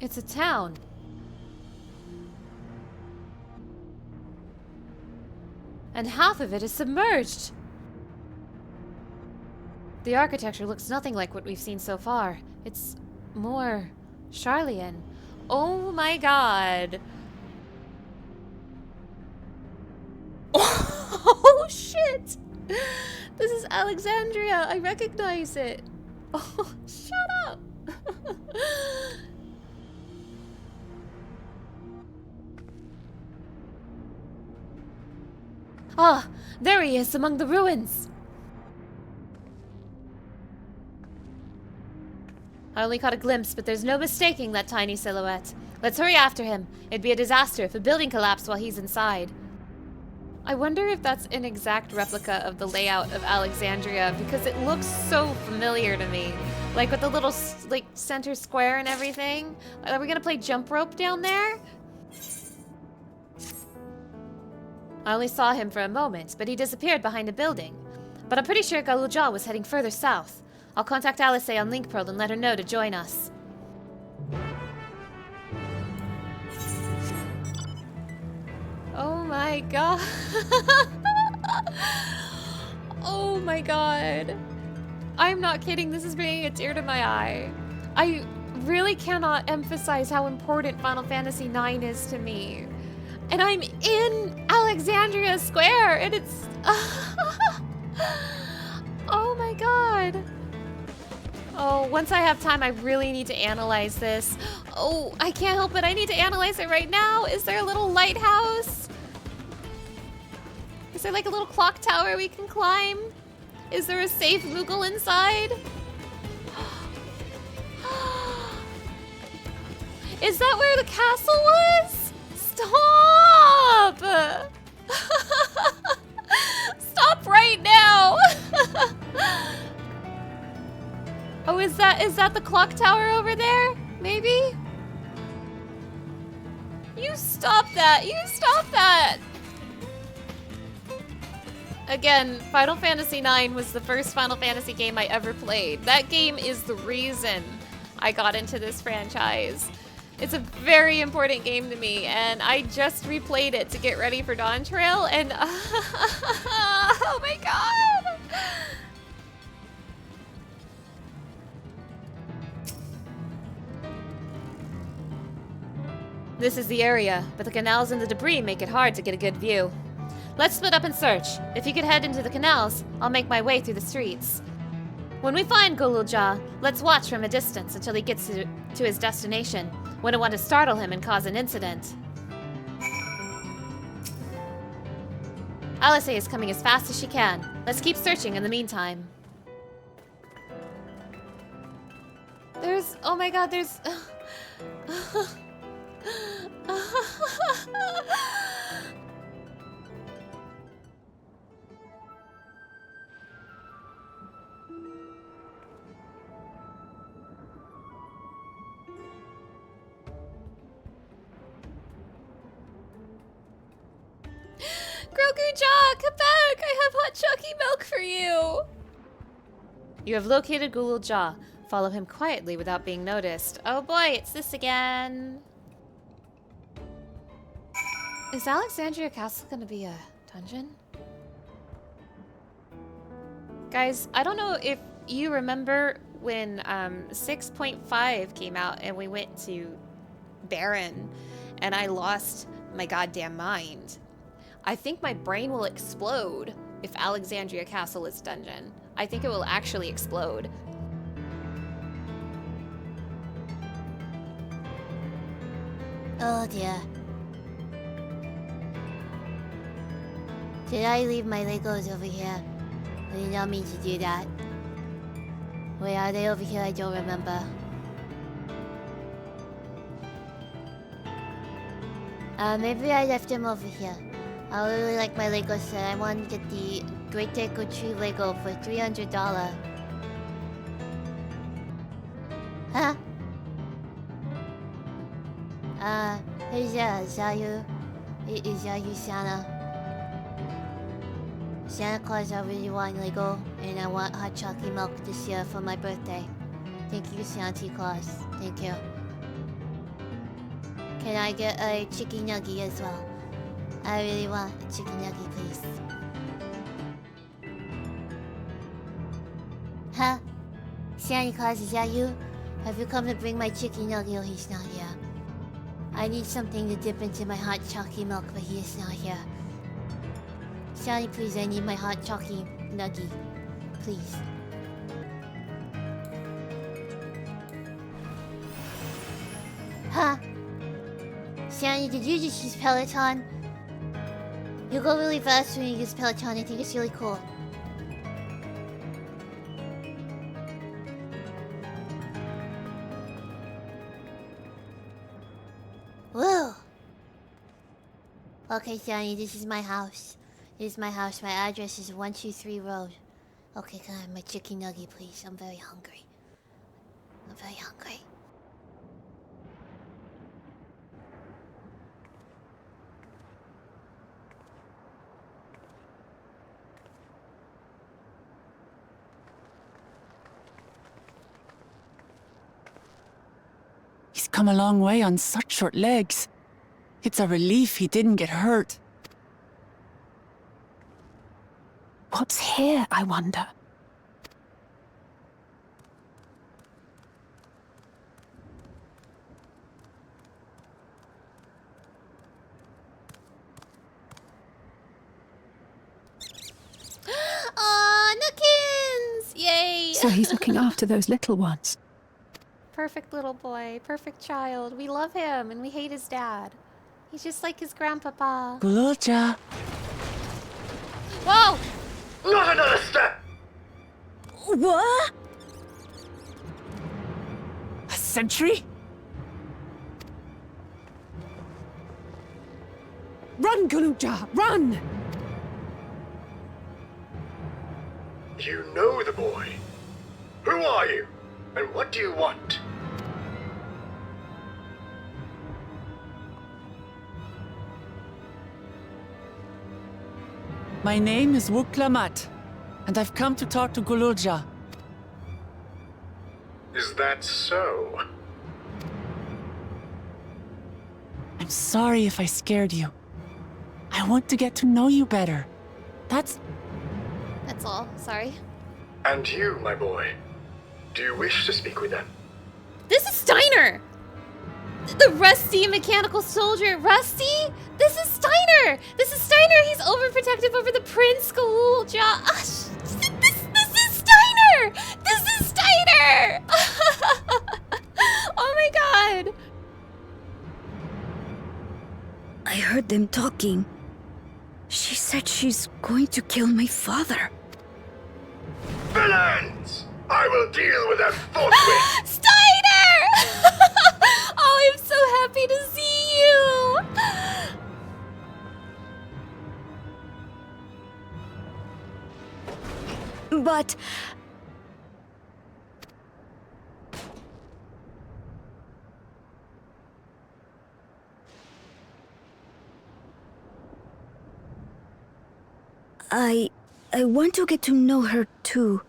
Speaker 8: It's a town. And half of it is submerged. The architecture looks nothing like what we've seen so far. It's more Charlian.
Speaker 1: Oh my god. Oh shit! This is Alexandria. I recognize it. Oh, shut up.
Speaker 8: Ah, there he is among the ruins. I only caught a glimpse, but there's no mistaking that tiny silhouette. Let's hurry after him. It'd be a disaster if a building collapsed while he's inside.
Speaker 1: I wonder if that's an exact replica of the layout of Alexandria, because it looks so familiar to me. Like with the little, like, center square and everything. Are we gonna play jump rope down there?
Speaker 8: I only saw him for a moment, but he disappeared behind a building. But I'm pretty sure Gulool Ja was heading further south. I'll contact Alice on Link Pearl and let her know to join us.
Speaker 1: Oh my god. Oh my god. I'm not kidding, this is bringing a tear to my eye. I really cannot emphasize how important Final Fantasy IX is to me. And I'm in Alexandria Square, and it's... Oh my god. Oh, once I have time, I really need to analyze this. Oh, I can't help it. I need to analyze it right now. Is there a little lighthouse? Is there like a little clock tower we can climb? Is there a safe Moogle inside? Is that where the castle was? Stop! Stop right now! Oh, is that the clock tower over there? Maybe? You stop that! You stop that! Again, Final Fantasy IX was the first Final Fantasy game I ever played. That game is the reason I got into this franchise. It's a very important game to me, and I just replayed it to get ready for Dawntrail, and oh my god! This is the area, but the canals and the debris make it hard to get a good view. Let's split up and search. If you could head into the canals, I'll make my way through the streets. When we find Gulool Ja, let's watch from a distance until he gets to his destination. Wouldn't want to startle him and cause an incident. Alice is coming as fast as she can. Let's keep searching in the meantime. Oh my god, there's... Gulool Ja, come back! I have hot chalky milk for you! You have located Gulool Ja. Follow him quietly without being noticed. Oh boy, it's this again. Is Alexandria Castle gonna be a dungeon? Guys, I don't know if you remember when 6.5 came out and we went to Baron and I lost my goddamn mind. I think my brain will explode if Alexandria Castle is dungeon. I think it will actually explode.
Speaker 2: Oh dear. Did I leave my Legos over here? I did not mean to do that. Wait, are they over here? I don't remember. Maybe I left them over here. I really like my Lego set. I want to get the Great Deco Tree Lego for $300. Huh? Hey there, is that you? Is that you, Santa? Santa Claus, I really want Lego, and I want hot chocolate milk this year for my birthday. Thank you, Santa Claus. Thank you. Can I get a chicken nugget as well? I really want a chicken nugget, please. Huh? Santa Claus, is that you? Have you come to bring my chicken nugget? Oh, he's not here. I need something to dip into my hot chocolate milk, but he is not here. Sally, please, I need my hot chocolate nugget. Please. Huh? Sally, did you just use Peloton? You go really fast when you use Peloton. I think it's really cool. Whoa! Okay, Sally, this is my house. This is my house. My address is 123 Road. Okay, can I have my chicken nugget, please? I'm very hungry. I'm very hungry.
Speaker 5: He's come a long way on such short legs. It's a relief he didn't get hurt.
Speaker 7: What's here, I wonder?
Speaker 1: Aw, Nookins! Yay!
Speaker 7: So he's looking after those little ones.
Speaker 1: Perfect little boy, perfect child. We love him and we hate his dad. He's just like his grandpapa.
Speaker 5: Gulool Ja.
Speaker 1: Whoa!
Speaker 12: Not another step!
Speaker 13: What?
Speaker 5: A sentry? Run, Gulool Ja, run!
Speaker 12: You know the boy. Who are you? And what do you want?
Speaker 5: My name is Wuklamat, and I've come to talk to Gulool Ja.
Speaker 12: Is that so?
Speaker 5: I'm sorry if I scared you. I want to get to know you better. That's
Speaker 1: all. Sorry.
Speaker 12: And you, my boy. Do you wish to speak with them?
Speaker 1: This is Steiner! The rusty mechanical soldier. Rusty? This is Steiner! This is Steiner! He's overprotective over the Prince Gulool Ja. This is Steiner! This is Steiner! Oh my god!
Speaker 14: I heard them talking. She said she's going to kill my father.
Speaker 12: Villains! I will deal with them forthwith!
Speaker 1: Steiner! Oh, I'm so happy to see you!
Speaker 14: But... I want to get to know her too.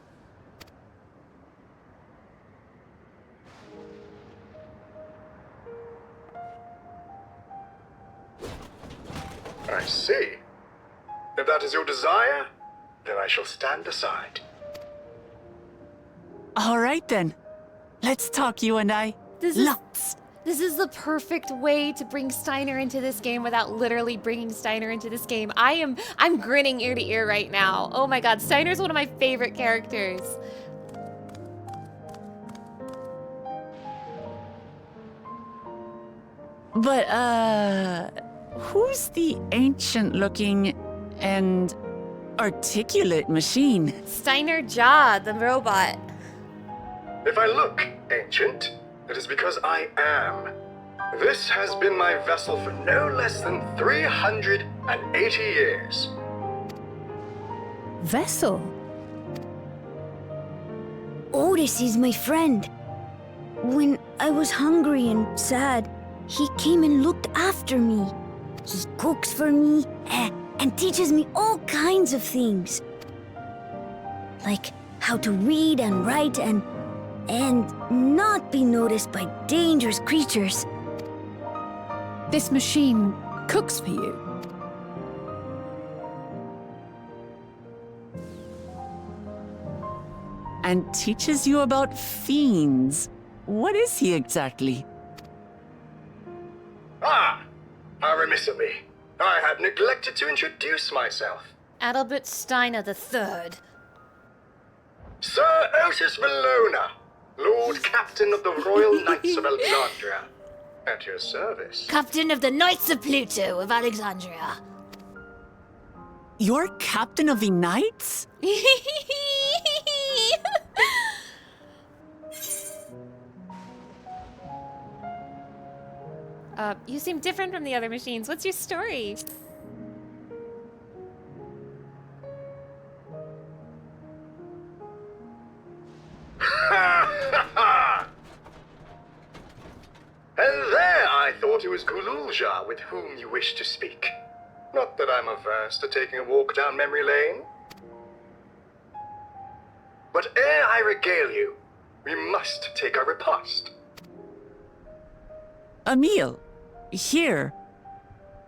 Speaker 12: I see. If that is your desire, then I shall stand aside.
Speaker 5: all right then. Let's talk, you and I.
Speaker 1: This is the perfect way to bring Steiner into this game without literally bringing Steiner into this game. I'm grinning ear to ear right now. Oh my god, Steiner's one of my favorite characters.
Speaker 5: But, who's the ancient-looking and articulate machine?
Speaker 1: Steiner Ja, the robot.
Speaker 12: If I look ancient, it is because I am. This has been my vessel for no less than 380 years.
Speaker 7: Vessel?
Speaker 14: Otis is my friend. When I was hungry and sad, he came and looked after me. He cooks for me and teaches me all kinds of things. Like how to read and write and not be noticed by dangerous creatures.
Speaker 7: This machine cooks for you?
Speaker 5: And teaches you about fiends. What is he exactly?
Speaker 12: Ah! How remiss of me. I had neglected to introduce myself.
Speaker 1: Adalbert Steiner III.
Speaker 12: Sir Otis Valona, Lord Captain of the Royal Knights of Alexandria. At your service.
Speaker 2: Captain of the Knights of Pluto of Alexandria.
Speaker 5: You're captain of the knights?
Speaker 1: You seem different from the other machines. What's your story?
Speaker 12: And there I thought it was Gulool Ja with whom you wished to speak. Not that I'm averse to taking a walk down memory lane. But ere I regale you, we must take our repast.
Speaker 5: A meal. Here.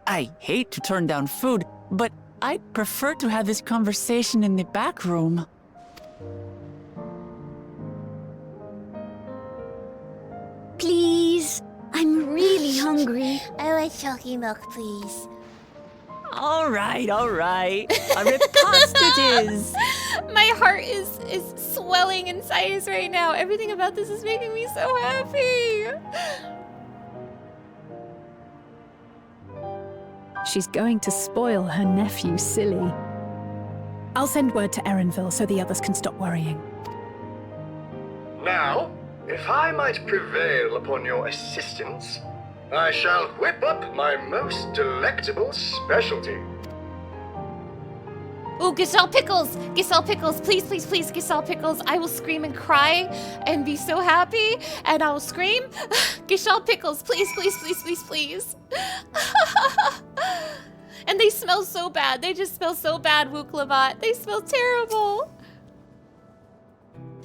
Speaker 5: I hate to turn down food, but I'd prefer to have this conversation in the back room.
Speaker 14: Please, I'm really hungry.
Speaker 2: Oh, a chalky milk, please.
Speaker 5: All right. A repast it is.
Speaker 1: My heart is swelling in size right now. Everything about this is making me so happy.
Speaker 7: She's going to spoil her nephew silly. I'll send word to Erenville so the others can stop worrying.
Speaker 12: Now, if I might prevail upon your assistance, I shall whip up my most delectable specialty.
Speaker 1: Ooh, Giselle Pickles! Giselle Pickles, please, please, please, Giselle Pickles. I will scream and cry and be so happy, and I will scream, Giselle Pickles, please, please, please, please, please. And they smell so bad. They just smell so bad, Wuklabat. They smell terrible.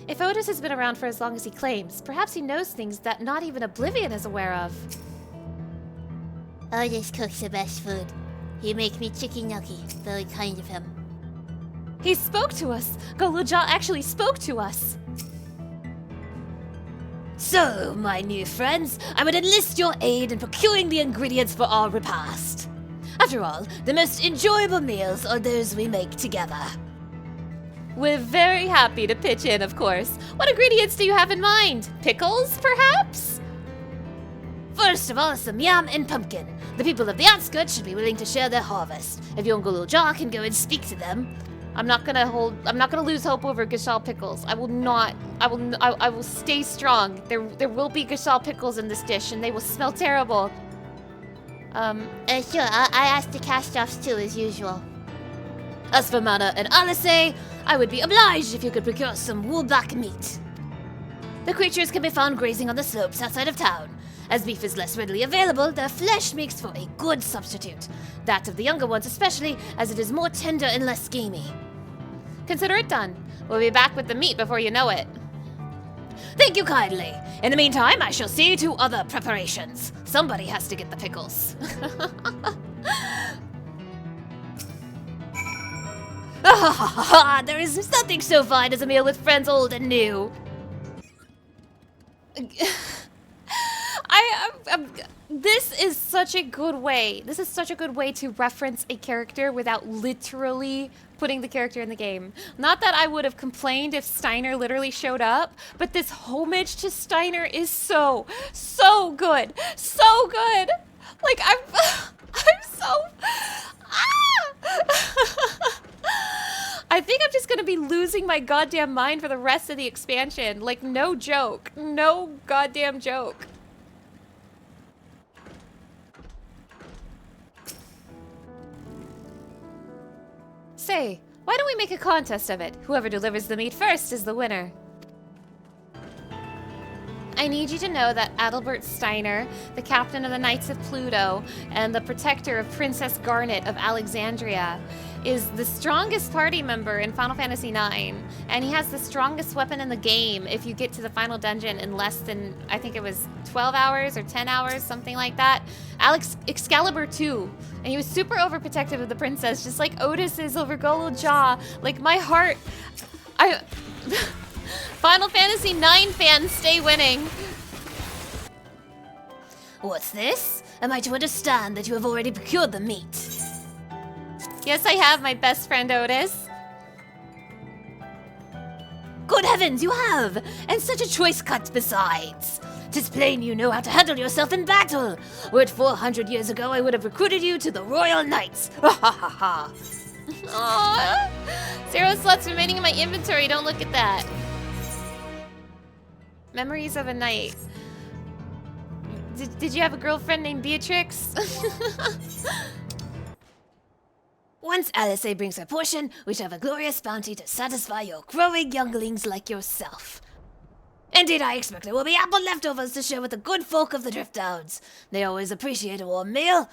Speaker 1: If Otis has been around for as long as he claims, perhaps he knows things that not even Oblivion is aware of.
Speaker 2: Otis cooks the best food. He makes me chicken gnocchi. Very kind of him.
Speaker 1: He spoke to us. Gulool Ja actually spoke to us.
Speaker 15: So, my new friends, I would enlist your aid in procuring the ingredients for our repast. After all, the most enjoyable meals are those we make together.
Speaker 1: We're very happy to pitch in, of course. What ingredients do you have in mind? Pickles, perhaps?
Speaker 15: First of all, some yam and pumpkin. The people of the outskirts should be willing to share their harvest. If you and Gulool Ja can go and speak to them.
Speaker 1: I'm not gonna lose hope over Giselle Pickles. I will stay strong. There will be Giselle Pickles in this dish, and they will smell terrible.
Speaker 2: Sure, I asked the cast-offs too, as usual.
Speaker 15: As for Mana and Alice, I would be obliged if you could procure some woolback meat. The creatures can be found grazing on the slopes outside of town. As beef is less readily available, their flesh makes for a good substitute. That of the younger ones especially, as it is more tender and less gamey.
Speaker 1: Consider it done. We'll be back with the meat before you know it.
Speaker 15: Thank you kindly. In the meantime, I shall see to other preparations. Somebody has to get the pickles. There is nothing so fine as a meal with friends old and new.
Speaker 1: This is such a good way. This is such a good way to reference a character without literally putting the character in the game. Not that I would have complained if Steiner literally showed up, but this homage to Steiner is so good. So good. Like, I'm so... I think I'm just gonna be losing my goddamn mind for the rest of the expansion. Like, no joke. No goddamn joke. Say, why don't we make a contest of it? Whoever delivers the meat first is the winner. I need you to know that Adalbert Steiner, the captain of the Knights of Pluto and the protector of Princess Garnet of Alexandria, is the strongest party member in Final Fantasy IX, and he has the strongest weapon in the game if you get to the final dungeon in less than, I think it was 12 hours or 10 hours, something like that. Excalibur 2, and he was super overprotective of the princess, just like Otis is over Gulool Ja. Like, my heart... Final Fantasy IX fans, stay winning.
Speaker 15: What's this? Am I to understand that you have already procured the meat?
Speaker 1: Yes, I have, my best friend Otis.
Speaker 15: Good heavens, you have! And such a choice cut besides. 'Tis plain you know how to handle yourself in battle. Were it 400 years ago, I would have recruited you to the Royal Knights. Ha ha ha ha.
Speaker 1: Aww. 0 slots remaining in my inventory, don't look at that. Memories of a Knight. Did you have a girlfriend named Beatrix?
Speaker 15: Once Alice brings her portion, we shall have a glorious bounty to satisfy your growing younglings like yourself. Indeed, I expect there will be ample leftovers to share with the good folk of the Drift Downs. They always appreciate a warm meal.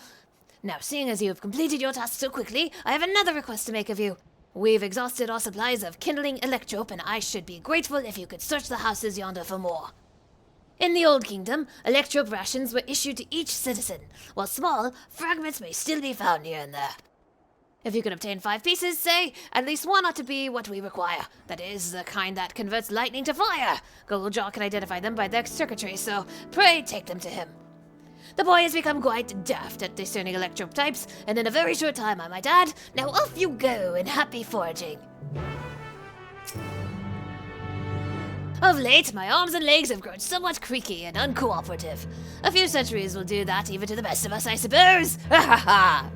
Speaker 15: Now, seeing as you have completed your task so quickly, I have another request to make of you. We've exhausted our supplies of kindling electrope, and I should be grateful if you could search the houses yonder for more. In the Old Kingdom, electrope rations were issued to each citizen. While small, fragments may still be found here and there. If you can obtain 5 pieces, say, at least one ought to be what we require. That is, the kind that converts lightning to fire. Gulool Ja can identify them by their circuitry, so pray take them to him. The boy has become quite daft at discerning electrope types, and in a very short time, I might add. Now off you go, and happy foraging. Of late, my arms and legs have grown somewhat creaky and uncooperative. A few centuries will do that even to the best of us, I suppose. Ha ha ha!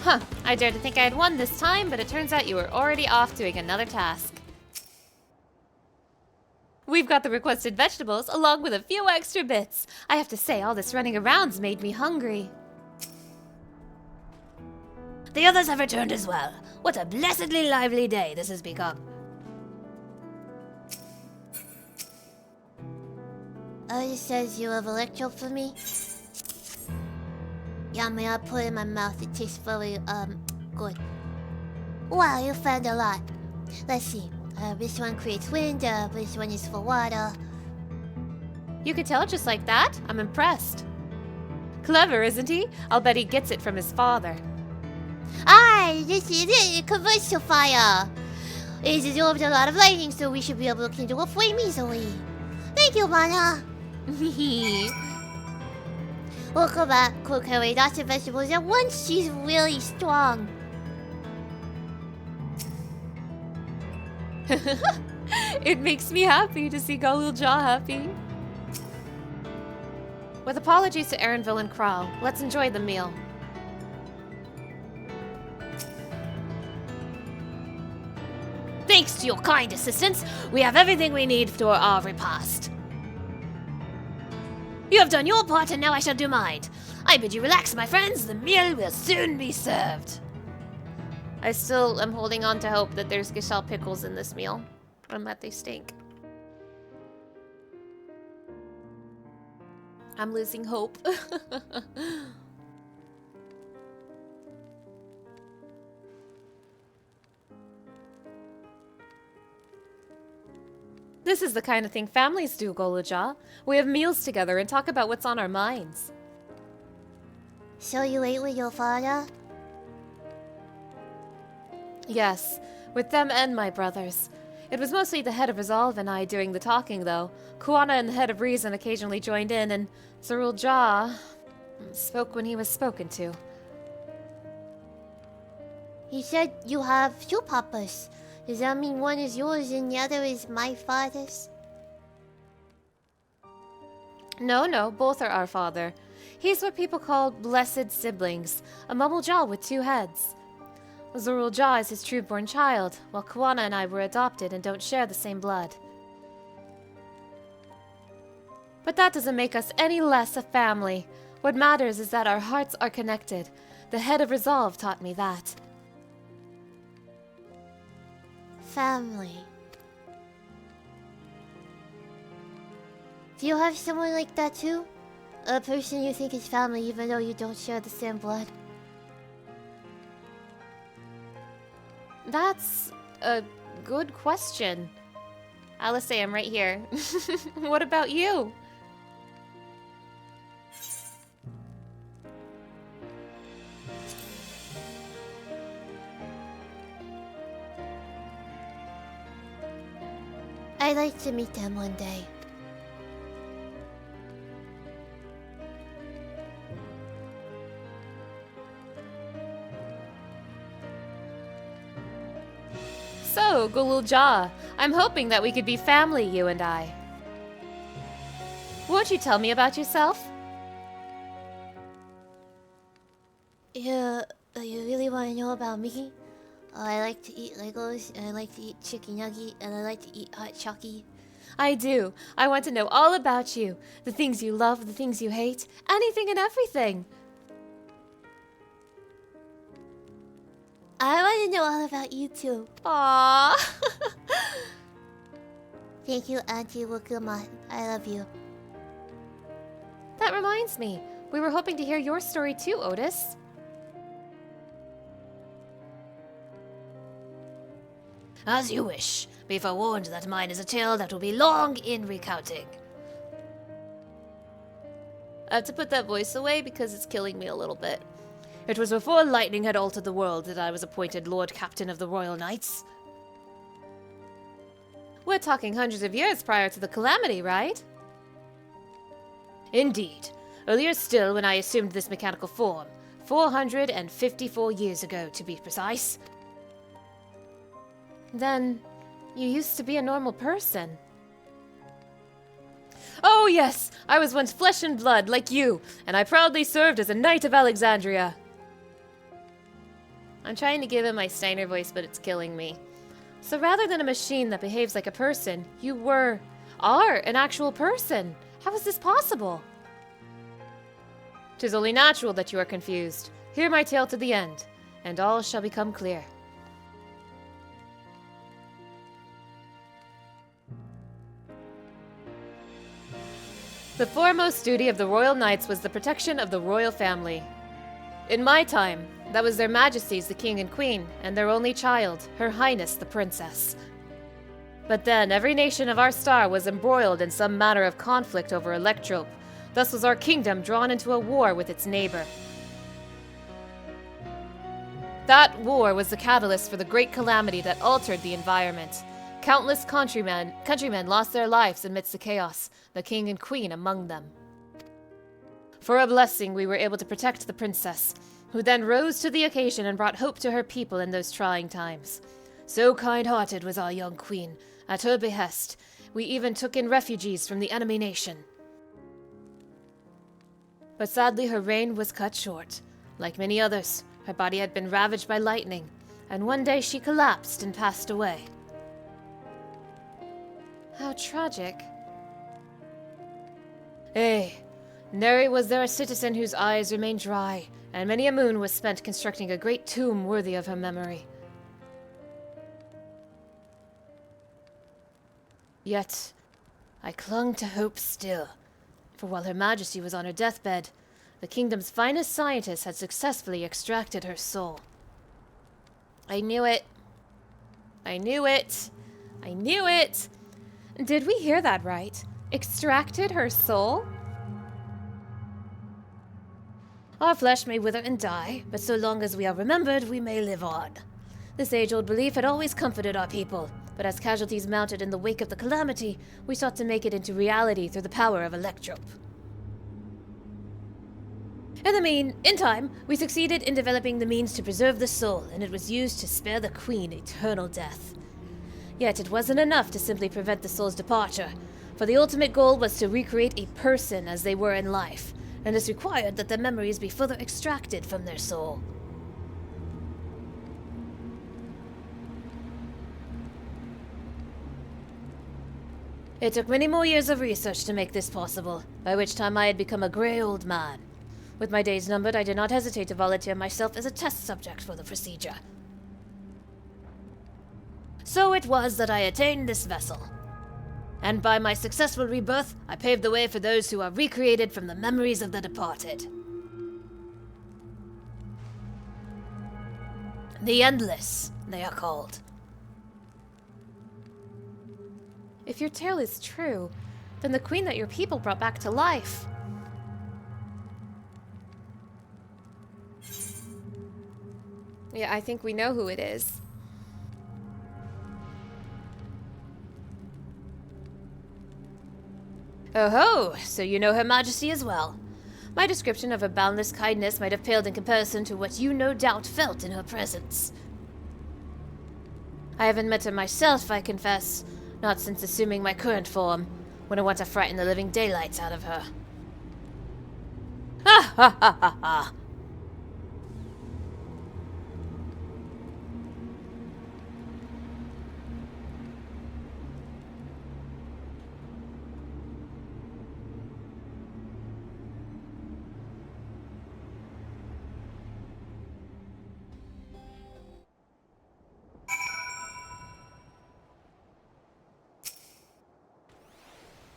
Speaker 1: Huh, I dared to think I had won this time, but it turns out you were already off doing another task. We've got the requested vegetables, along with a few extra bits. I have to say, all this running around's made me hungry.
Speaker 15: The others have returned as well. What a blessedly lively day this has become.
Speaker 2: Otis says you have electro for me? Yeah, may I put it in my mouth? It tastes very, good. Wow, you found a lot. Let's see. This one creates wind, this one is for water.
Speaker 1: You could tell just like that? I'm impressed. Clever, isn't he? I'll bet he gets it from his father.
Speaker 2: This is it, commercial fire. It absorbs a lot of lightning, so we should be able to kindle a flame easily. Thank you, Mana. We'll come back, cook her away lots of vegetables, and once she's really strong.
Speaker 1: It makes me happy to see Gulool Ja happy. With apologies to Erenville and Kral, let's enjoy the meal.
Speaker 15: Thanks to your kind assistance, we have everything we need for our repast. You have done your part, and now I shall do mine. I bid you relax, my friends. The meal will soon be served.
Speaker 1: I still am holding on to hope that there's Geshel pickles in this meal, and that they stink. I'm losing hope. This is the kind of thing families do, Gulool Ja. We have meals together and talk about what's on our minds.
Speaker 2: So you ate with your father?
Speaker 1: Yes, with them and my brothers. It was mostly the head of Resolve and I doing the talking, though. Kuana and the head of Reason occasionally joined in, and Zoraal Ja spoke when he was spoken to.
Speaker 2: He said you have two papas. Does that mean one is yours and the other is my father's?
Speaker 1: No, both are our father. He's what people call blessed siblings, a Mamool Ja with two heads. Zoraal Ja is his true-born child, while Kuana and I were adopted and don't share the same blood. But that doesn't make us any less a family. What matters is that our hearts are connected. The head of Resolve taught me that.
Speaker 2: Family. Do you have someone like that too? A person you think is family even though you don't share the same blood?
Speaker 1: That's a good question. Alice, I'm right here. What about you?
Speaker 2: I'd like to meet them one day.
Speaker 1: So, Gulool Ja, I'm hoping that we could be family, you and I. Won't you tell me about yourself?
Speaker 2: Yeah, you really want to know about me? I like to eat Legos, and I like to eat chicken nugget, and I like to eat hot chocolate.
Speaker 1: I do. I want to know all about you. The things you love, the things you hate, anything and everything.
Speaker 2: I want to know all about you too.
Speaker 1: Aww.
Speaker 2: Thank you, Auntie Wukuma. I love you.
Speaker 1: That reminds me. We were hoping to hear your story too, Otis.
Speaker 15: As you wish. Be forewarned that mine is a tale that will be long in recounting.
Speaker 1: I have to put that voice away because it's killing me a little bit. It was before lightning had altered the world that I was appointed Lord Captain of the Royal Knights. We're talking hundreds of years prior to the calamity, right?
Speaker 15: Indeed. Earlier still when I assumed this mechanical form. 454 years ago, to be precise.
Speaker 1: Then, You used to be a normal person. Oh yes, I was once flesh and blood, like you, and I proudly served as a knight of Alexandria. I'm trying to give him my Steiner voice, but it's killing me. So rather than a machine that behaves like a person, you are an actual person. How is this possible? 'Tis only natural that you are confused. Hear my tale to the end, and all shall become clear. The foremost duty of the royal knights was the protection of the royal family. In my time, that was their majesties the king and queen, and their only child, her highness the princess. But then, every nation of our star was embroiled in some manner of conflict over Electrope. Thus was our kingdom drawn into a war with its neighbor. That war was the catalyst for the great calamity that altered the environment. Countless countrymen lost their lives amidst the chaos, the king and queen among them. For a blessing, we were able to protect the princess, who then rose to the occasion and brought hope to her people in those trying times. So kind-hearted was our young queen. At her behest, we even took in refugees from the enemy nation. But sadly, her reign was cut short. Like many others, her body had been ravaged by lightning, and one day she collapsed and passed away. How tragic. Nary was there a citizen whose eyes remained dry, and many a moon was spent constructing a great tomb worthy of her memory. Yet, I clung to hope still, for while Her Majesty was on her deathbed, the kingdom's finest scientists had successfully extracted her soul. I knew it. I knew it. I knew it! Did we hear that right? Extracted her soul? Our flesh may wither and die, but so long as we are remembered, we may live on. This age-old belief had always comforted our people, but as casualties mounted in the wake of the calamity, we sought to make it into reality through the power of Electrope. In time, we succeeded in developing the means to preserve the soul, and it was used to spare the Queen eternal death. Yet it wasn't enough to simply prevent the soul's departure, for the ultimate goal was to recreate a person as they were in life, and this required that their memories be further extracted from their soul. It took many more years of research to make this possible, by which time I had become a grey old man. With my days numbered, I did not hesitate to volunteer myself as a test subject for the procedure. So it was that I attained this vessel. And by my successful rebirth, I paved the way for those who are recreated from the memories of the departed. The Endless, they are called. If your tale is true, then the queen that your people brought back to life. Yeah, I think we know who it is. Oh ho, so you know Her Majesty as well. My description of her boundless kindness might have paled in comparison to what you no doubt felt in her presence. I haven't met her myself, I confess, not since assuming my current form, when I want to frighten the living daylights out of her. Ha ha ha ha ha!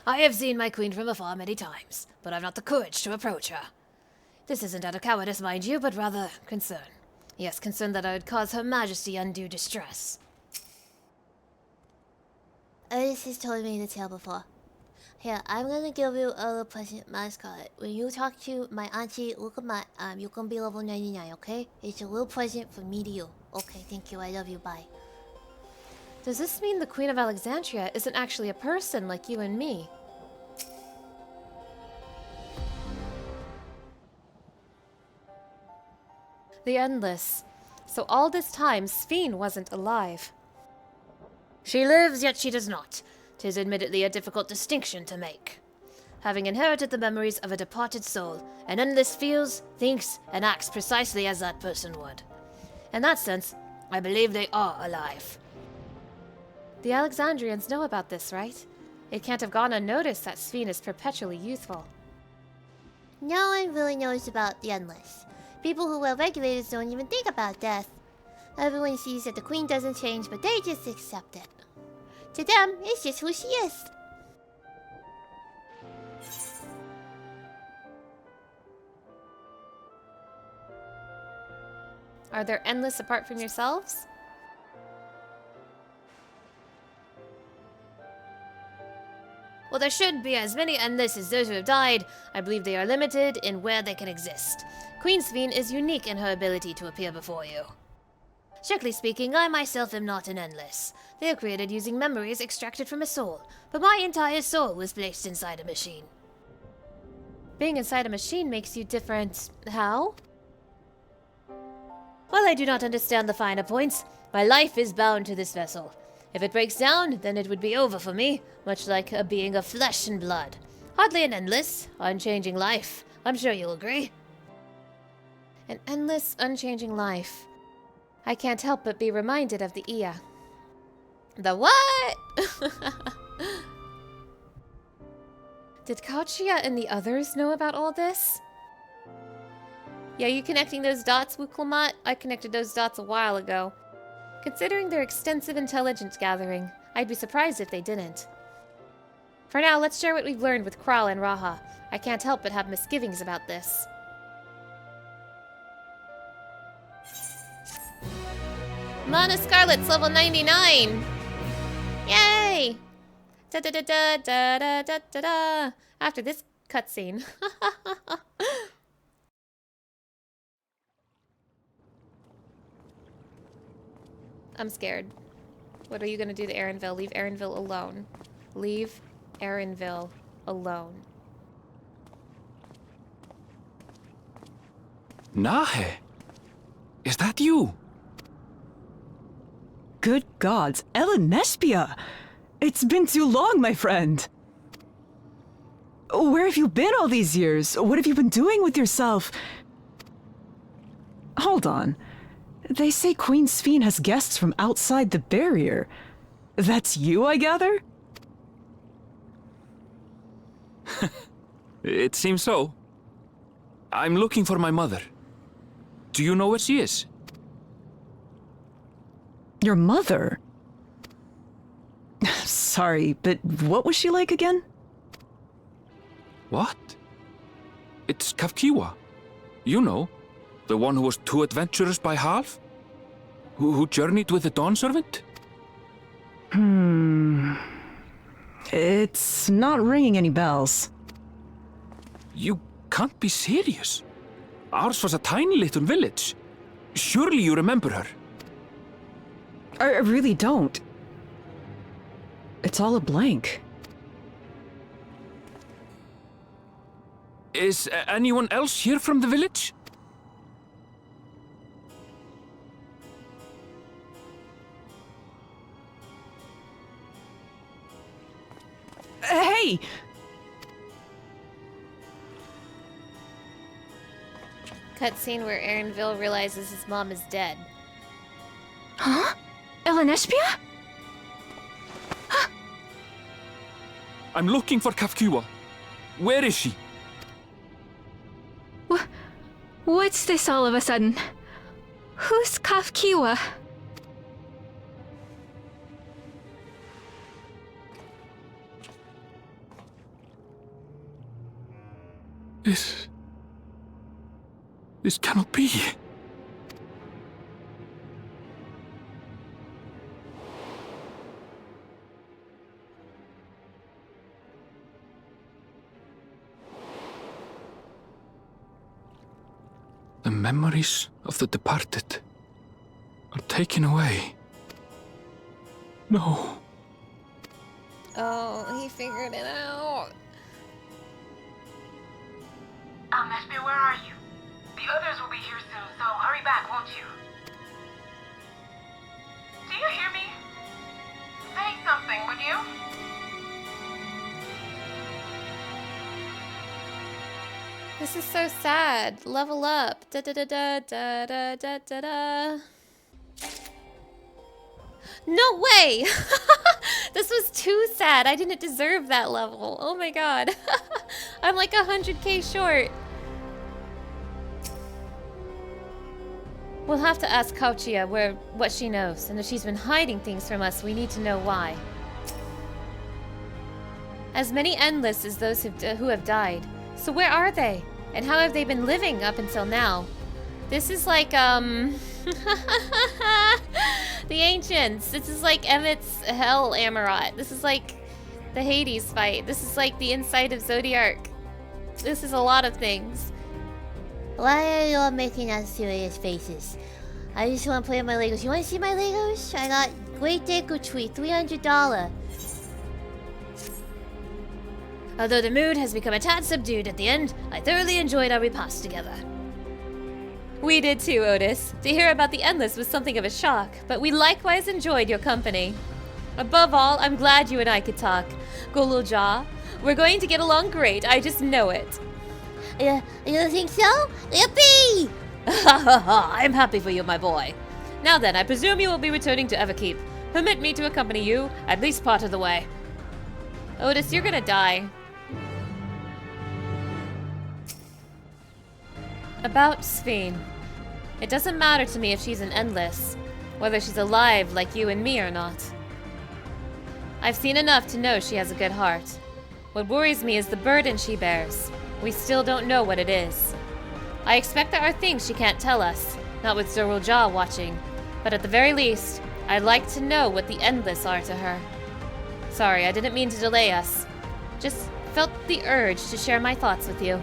Speaker 1: I have seen my queen from afar many times, but I've not the courage to approach her. This isn't out of cowardice, mind you, but rather concern. Yes, concern that I would cause Her Majesty undue distress.
Speaker 2: Otis has told me the tale before. Here, I'm gonna give you a little present mascot. When you talk to my auntie, look at my, you're gonna be level 99, okay? It's a little present from me to you. Okay, thank you, I love you, bye.
Speaker 1: Does this mean the Queen of Alexandria isn't actually a person like you and me? The Endless. So all this time, Sphene wasn't alive.
Speaker 15: She lives, yet she does not. 'Tis admittedly a difficult distinction to make. Having inherited the memories of a departed soul, an endless feels, thinks, and acts precisely as that person would. In that sense, I believe they are alive.
Speaker 8: The Alexandrians know about this, right? It can't have gone unnoticed that Sphene is perpetually youthful.
Speaker 2: No one really knows about the Endless. People who are regulators don't even think about death. Everyone sees that the Queen doesn't change, but they just accept it. To them, it's just who she is.
Speaker 8: Are there endless apart from yourselves?
Speaker 15: Well, there should be as many endless as those who have died. I believe they are limited in where they can exist. Queen Sphene is unique in her ability to appear before you. Strictly speaking, I myself am not an endless. They are created using memories extracted from a soul, but my entire soul was placed inside a machine.
Speaker 8: Being inside a machine makes you different. How?
Speaker 15: Well, I do not understand the finer points. My life is bound to this vessel. If it breaks down, then it would be over for me, much like a being of flesh and blood. Hardly an endless, unchanging life. I'm sure you'll agree.
Speaker 8: An endless, unchanging life. I can't help but be reminded of the Ia.
Speaker 15: The what?
Speaker 8: Did Cahciua and the others know about all this? Yeah, you connecting those dots, Wukulmat? I connected those dots a while ago. Considering their extensive intelligence gathering, I'd be surprised if they didn't. For now, let's share what we've learned with Kral and Raha. I can't help but have misgivings about this. Mana Scarlet's level 99! Yay! Da da da da da da da da da! After this cutscene. I'm scared. What are you gonna do to Erenville? Leave Erenville alone. Leave Erenville alone.
Speaker 3: Nahe! Is that you?
Speaker 5: Good gods, Elenespia! It's been too long, my friend! Where have you been all these years? What have you been doing with yourself? Hold on. They say Queen Sphene has guests from outside the barrier. That's you, I gather?
Speaker 3: It seems so. I'm looking for my mother. Do you know where she is?
Speaker 5: Your mother? Sorry, but what was she like again?
Speaker 3: What? It's Cahciua. You know, the one who was too adventurous by half? Who journeyed with the Dawn Servant?
Speaker 5: It's not ringing any bells.
Speaker 3: You can't be serious. Ours was a tiny little village. Surely you remember her.
Speaker 5: I really don't. It's all a blank.
Speaker 3: Is anyone else here from the village?
Speaker 5: Hey!
Speaker 8: Cutscene where Erenville realizes his mom is dead.
Speaker 7: Huh? Elenespia?
Speaker 3: I'm looking for Cahciua. Where is she?
Speaker 7: What's this all of a sudden? Who's Cahciua?
Speaker 3: This cannot be. The memories of the departed are taken away. No.
Speaker 8: Oh, he figured it out.
Speaker 4: Alexandria, where are you? The others will be here soon, so hurry back, won't you? Do you hear me? something, would you?
Speaker 1: This is so sad. Level up. Da da da da da da da da da. No way! This was too sad. I didn't deserve that level. Oh my god. I'm like 100k short. We'll have to ask Cahciua what she knows, and if she's been hiding things from us, we need to know why. As many endless as those who have died. So where are they? And how have they been living up until now? This is like, the Ancients. This is like Emmett's Hell Amarot. This is like the Hades fight. This is like the inside of Zodiac. This is a lot of things.
Speaker 2: Why are you all making that serious faces? I just want to play with my Legos. You want to see my Legos? I got Great Deku Tree, $300.
Speaker 15: Although the mood has become a tad subdued at the end, I thoroughly enjoyed our repast together.
Speaker 1: We did too, Otis. To hear about the Endless was something of a shock, but we likewise enjoyed your company. Above all, I'm glad you and I could talk. Gulool Ja, we're going to get along great, I just know it.
Speaker 2: You think so? Yippee!
Speaker 15: I'm happy for you, my boy. Now then, I presume you will be returning to Everkeep. Permit me to accompany you, at least part of the way.
Speaker 1: Otis, you're gonna die. About Sphene. It doesn't matter to me if she's an Endless, whether she's alive like you and me or not. I've seen enough to know she has a good heart. What worries me is the burden she bears. We still don't know what it is. I expect there are things she can't tell us, not with Zoraal Ja watching, but at the very least, I'd like to know what the Endless are to her. Sorry, I didn't mean to delay us. Just felt the urge to share my thoughts with you.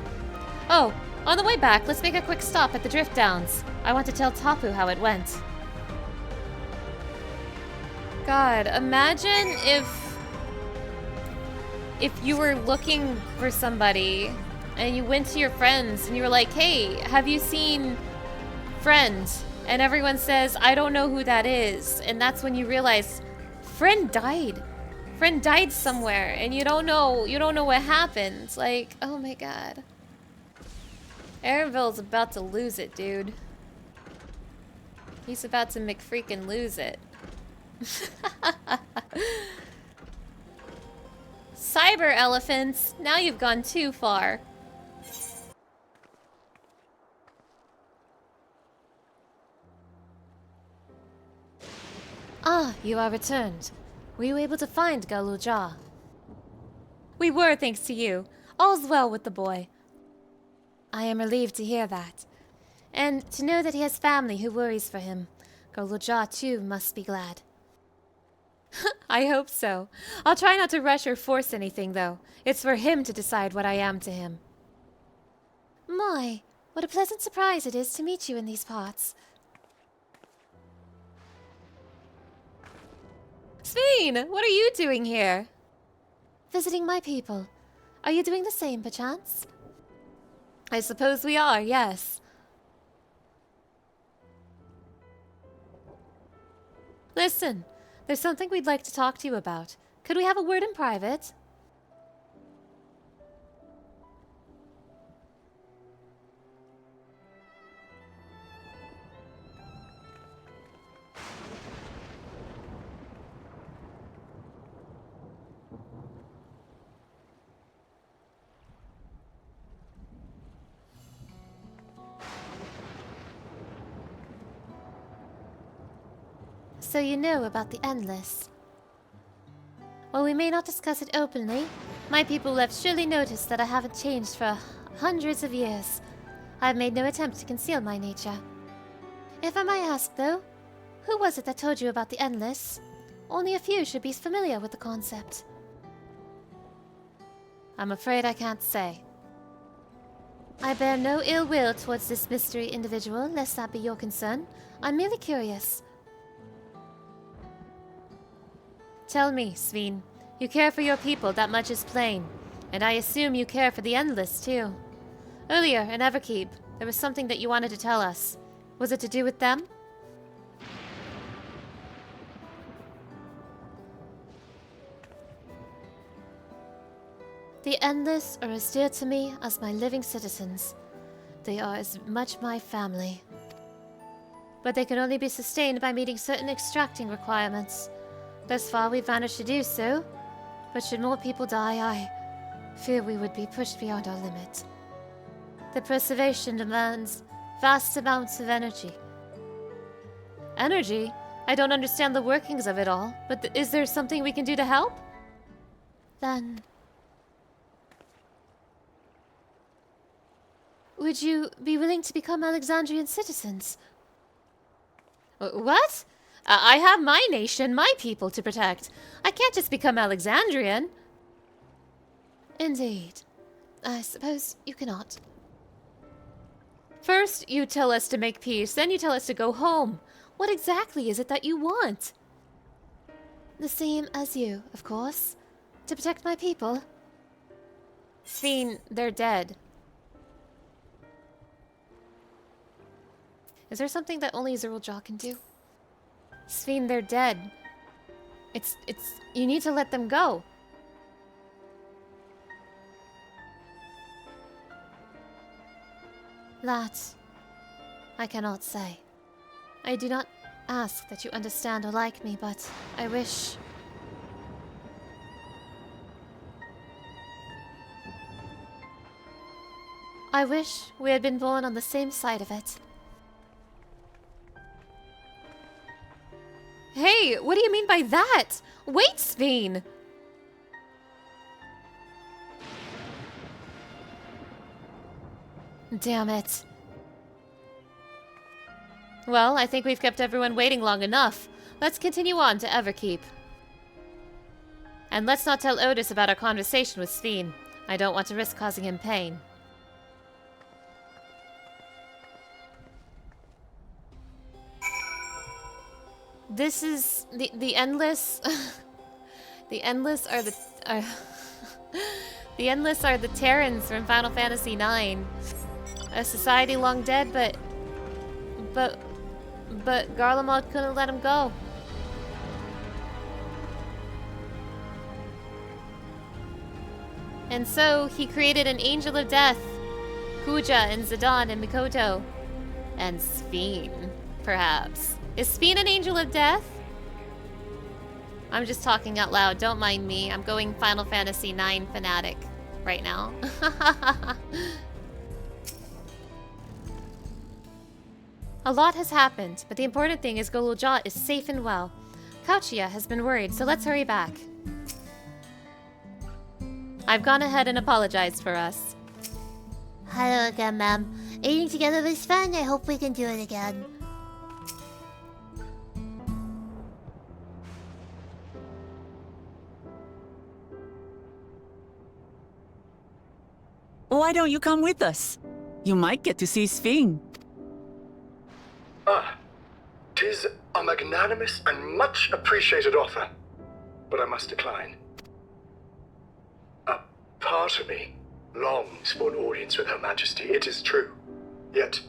Speaker 1: Oh, on the way back, let's make a quick stop at the Drift Downs. I want to tell Tapu how it went. God, imagine if you were looking for somebody and you went to your friends and you were like, hey, have you seen Friend? And everyone says, I don't know who that is. And that's when you realize, Friend died. Friend died somewhere and you don't know what happened. Like, oh my god. Airville's about to lose it, dude. He's about to McFreakin' lose it. Cyber elephants, now you've gone too far.
Speaker 8: Ah, you are returned. Were you able to find Gulool Ja?
Speaker 1: We were, thanks to you. All's well with the boy.
Speaker 8: I am relieved to hear that. And to know that he has family who worries for him. Gulool Ja, too, must be glad.
Speaker 1: I hope so. I'll try not to rush or force anything, though. It's for him to decide what I am to him.
Speaker 8: My, what a pleasant surprise it is to meet you in these parts.
Speaker 1: Sphene, what are you doing here?
Speaker 8: Visiting my people. Are you doing the same, perchance?
Speaker 1: I suppose we are, yes. Listen, there's something we'd like to talk to you about. Could we have a word in private?
Speaker 8: So you know about the Endless. While we may not discuss it openly, my people will have surely noticed that I haven't changed for hundreds of years. I have made no attempt to conceal my nature. If I may ask, though, who was it that told you about the Endless? Only a few should be familiar with the concept. I'm afraid I can't say. I bear no ill will towards this mystery individual, lest that be your concern. I'm merely curious.
Speaker 1: Tell me, Sphene, you care for your people, that much is plain. And I assume you care for the Endless, too. Earlier, in Everkeep, there was something that you wanted to tell us. Was it to do with them?
Speaker 8: The Endless are as dear to me as my living citizens. They are as much my family. But they can only be sustained by meeting certain extracting requirements. Thus far, we've managed to do so. But should more people die, I fear we would be pushed beyond our limit. The preservation demands vast amounts of energy. Energy? I don't understand the workings of it all, but is there something we can do to help? Then... would you be willing to become Alexandrian citizens? What? I have my nation, my people to protect. I can't just become Alexandrian. Indeed. I suppose you cannot. First, you tell us to make peace, then you tell us to go home. What exactly is it that you want? The same as you, of course. To protect my people. Sphene, they're dead. Is there something that only Zoraal Ja can do? Sphene, they're dead. You need to let them go. That I cannot say. I do not ask that you understand or like me, but I wish... I wish we had been born on the same side of it. Hey, what do you mean by that? Wait, Sphene! Damn it. Well, I think we've kept everyone waiting long enough. Let's continue on to Everkeep. And let's not tell Otis about our conversation with Sphene. I don't want to risk causing him pain. This is the Endless. The Endless are the the Endless are the Terrans from Final Fantasy IX. A society long dead, but Garlemald couldn't let him go. And so he created an Angel of Death, Kuja and Zidane and Mikoto, and Sphene, perhaps. Is Sphene an Angel of Death? I'm just talking out loud, don't mind me. I'm going Final Fantasy IX fanatic right now. A lot has happened, but the important thing is Gulool Ja is safe and well. Cahciua has been worried, so let's hurry back. I've gone ahead and apologized for us.
Speaker 2: Hello again, ma'am. Eating together was fun. I hope we can do it again.
Speaker 5: Why don't you come with us? You might get to see Sphene.
Speaker 12: Ah, 'tis a magnanimous and much appreciated offer, but I must decline. A part of me longs for an audience with Her Majesty, it is true. Yet,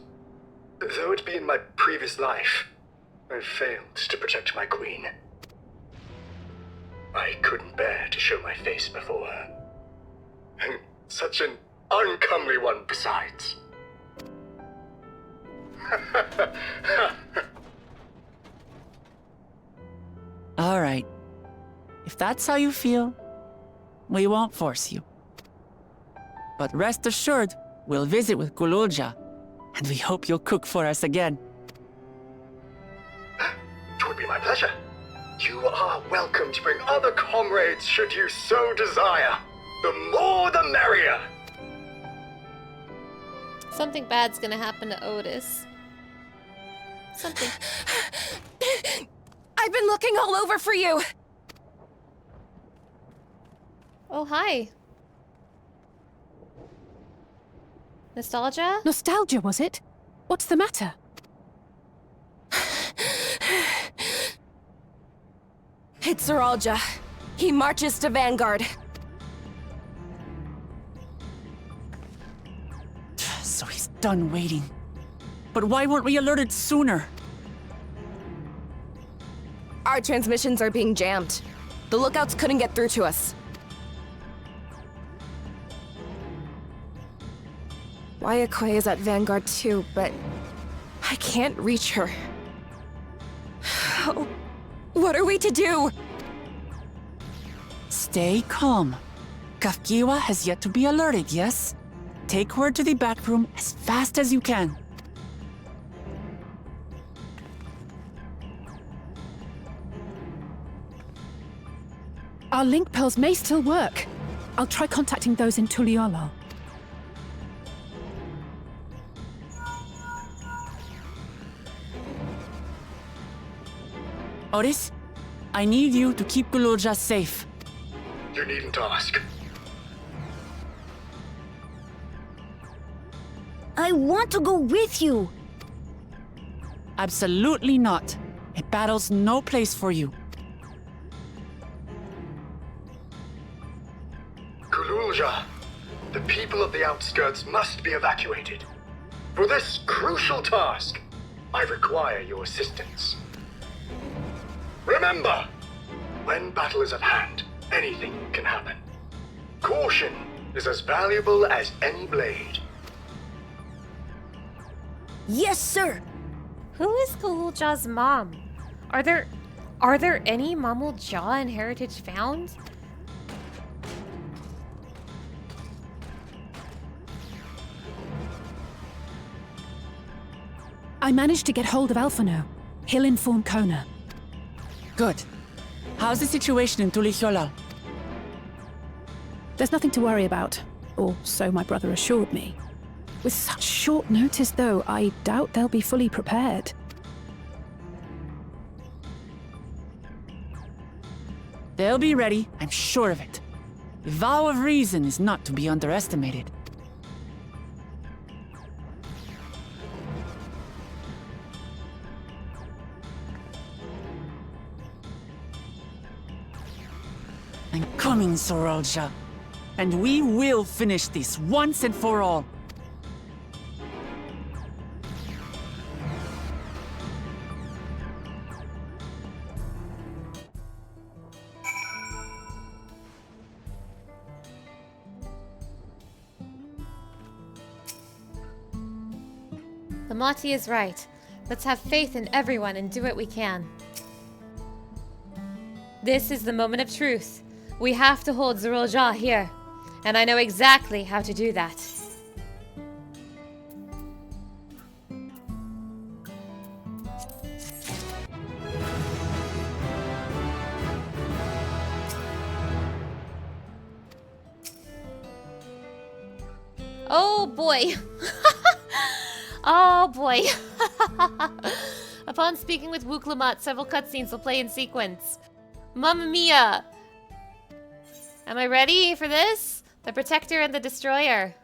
Speaker 12: though it be in my previous life, I failed to protect my queen. I couldn't bear to show my face before her. And such an uncomely one besides.
Speaker 5: All right. If that's how you feel, we won't force you. But rest assured, we'll visit with Gulool Ja, and we hope you'll cook for us again.
Speaker 12: It would be my pleasure. You are welcome to bring other comrades should you so desire. The more the merrier.
Speaker 1: Something bad's gonna happen to Otis. Something.
Speaker 10: I've been looking all over for you!
Speaker 1: Oh, hi. Nostalgia?
Speaker 7: Nostalgia, was it? What's the matter?
Speaker 10: It's Zoraal Ja. He marches to Vanguard.
Speaker 5: So he's done waiting. But why weren't we alerted sooner?
Speaker 10: Our transmissions are being jammed. The lookouts couldn't get through to us.
Speaker 16: Ayakoi is at Vanguard too, but I can't reach her. What are we to do?
Speaker 5: Stay calm. Cahciua has yet to be alerted, yes? Take her to the back room as fast as you can.
Speaker 7: Our link pearls may still work. I'll try contacting those in Tuliolo.
Speaker 5: Otis, I need you to keep Gulool Ja safe.
Speaker 12: You needn't ask.
Speaker 14: I want to go with you.
Speaker 5: Absolutely not. A battle's no place for you.
Speaker 12: Gulool Ja, the people of the outskirts must be evacuated. For this crucial task, I require your assistance. Remember, when battle is at hand, anything can happen. Caution is as valuable as any blade.
Speaker 14: Yes, sir.
Speaker 1: Who is Gulool Ja's mom? Are there any Mamool Ja in Heritage found?
Speaker 7: I managed to get hold of Alphano. He'll inform Kona.
Speaker 5: Good. How's the situation in Tuliolo?
Speaker 7: There's nothing to worry about, or so my brother assured me. With such short notice, though, I doubt they'll be fully prepared.
Speaker 5: They'll be ready, I'm sure of it. The vow of reason is not to be underestimated. I'm coming, Zoraal Ja. And we will finish this once and for all.
Speaker 8: Lamati is right. Let's have faith in everyone and do what we can. This is the moment of truth. We have to hold Zoraal Ja here. And I know exactly how to do that. Oh boy. Oh boy. Upon speaking with Wuklamat, several cutscenes will play in sequence. Mamma mia! Am I ready for this? The Protector and the Destroyer.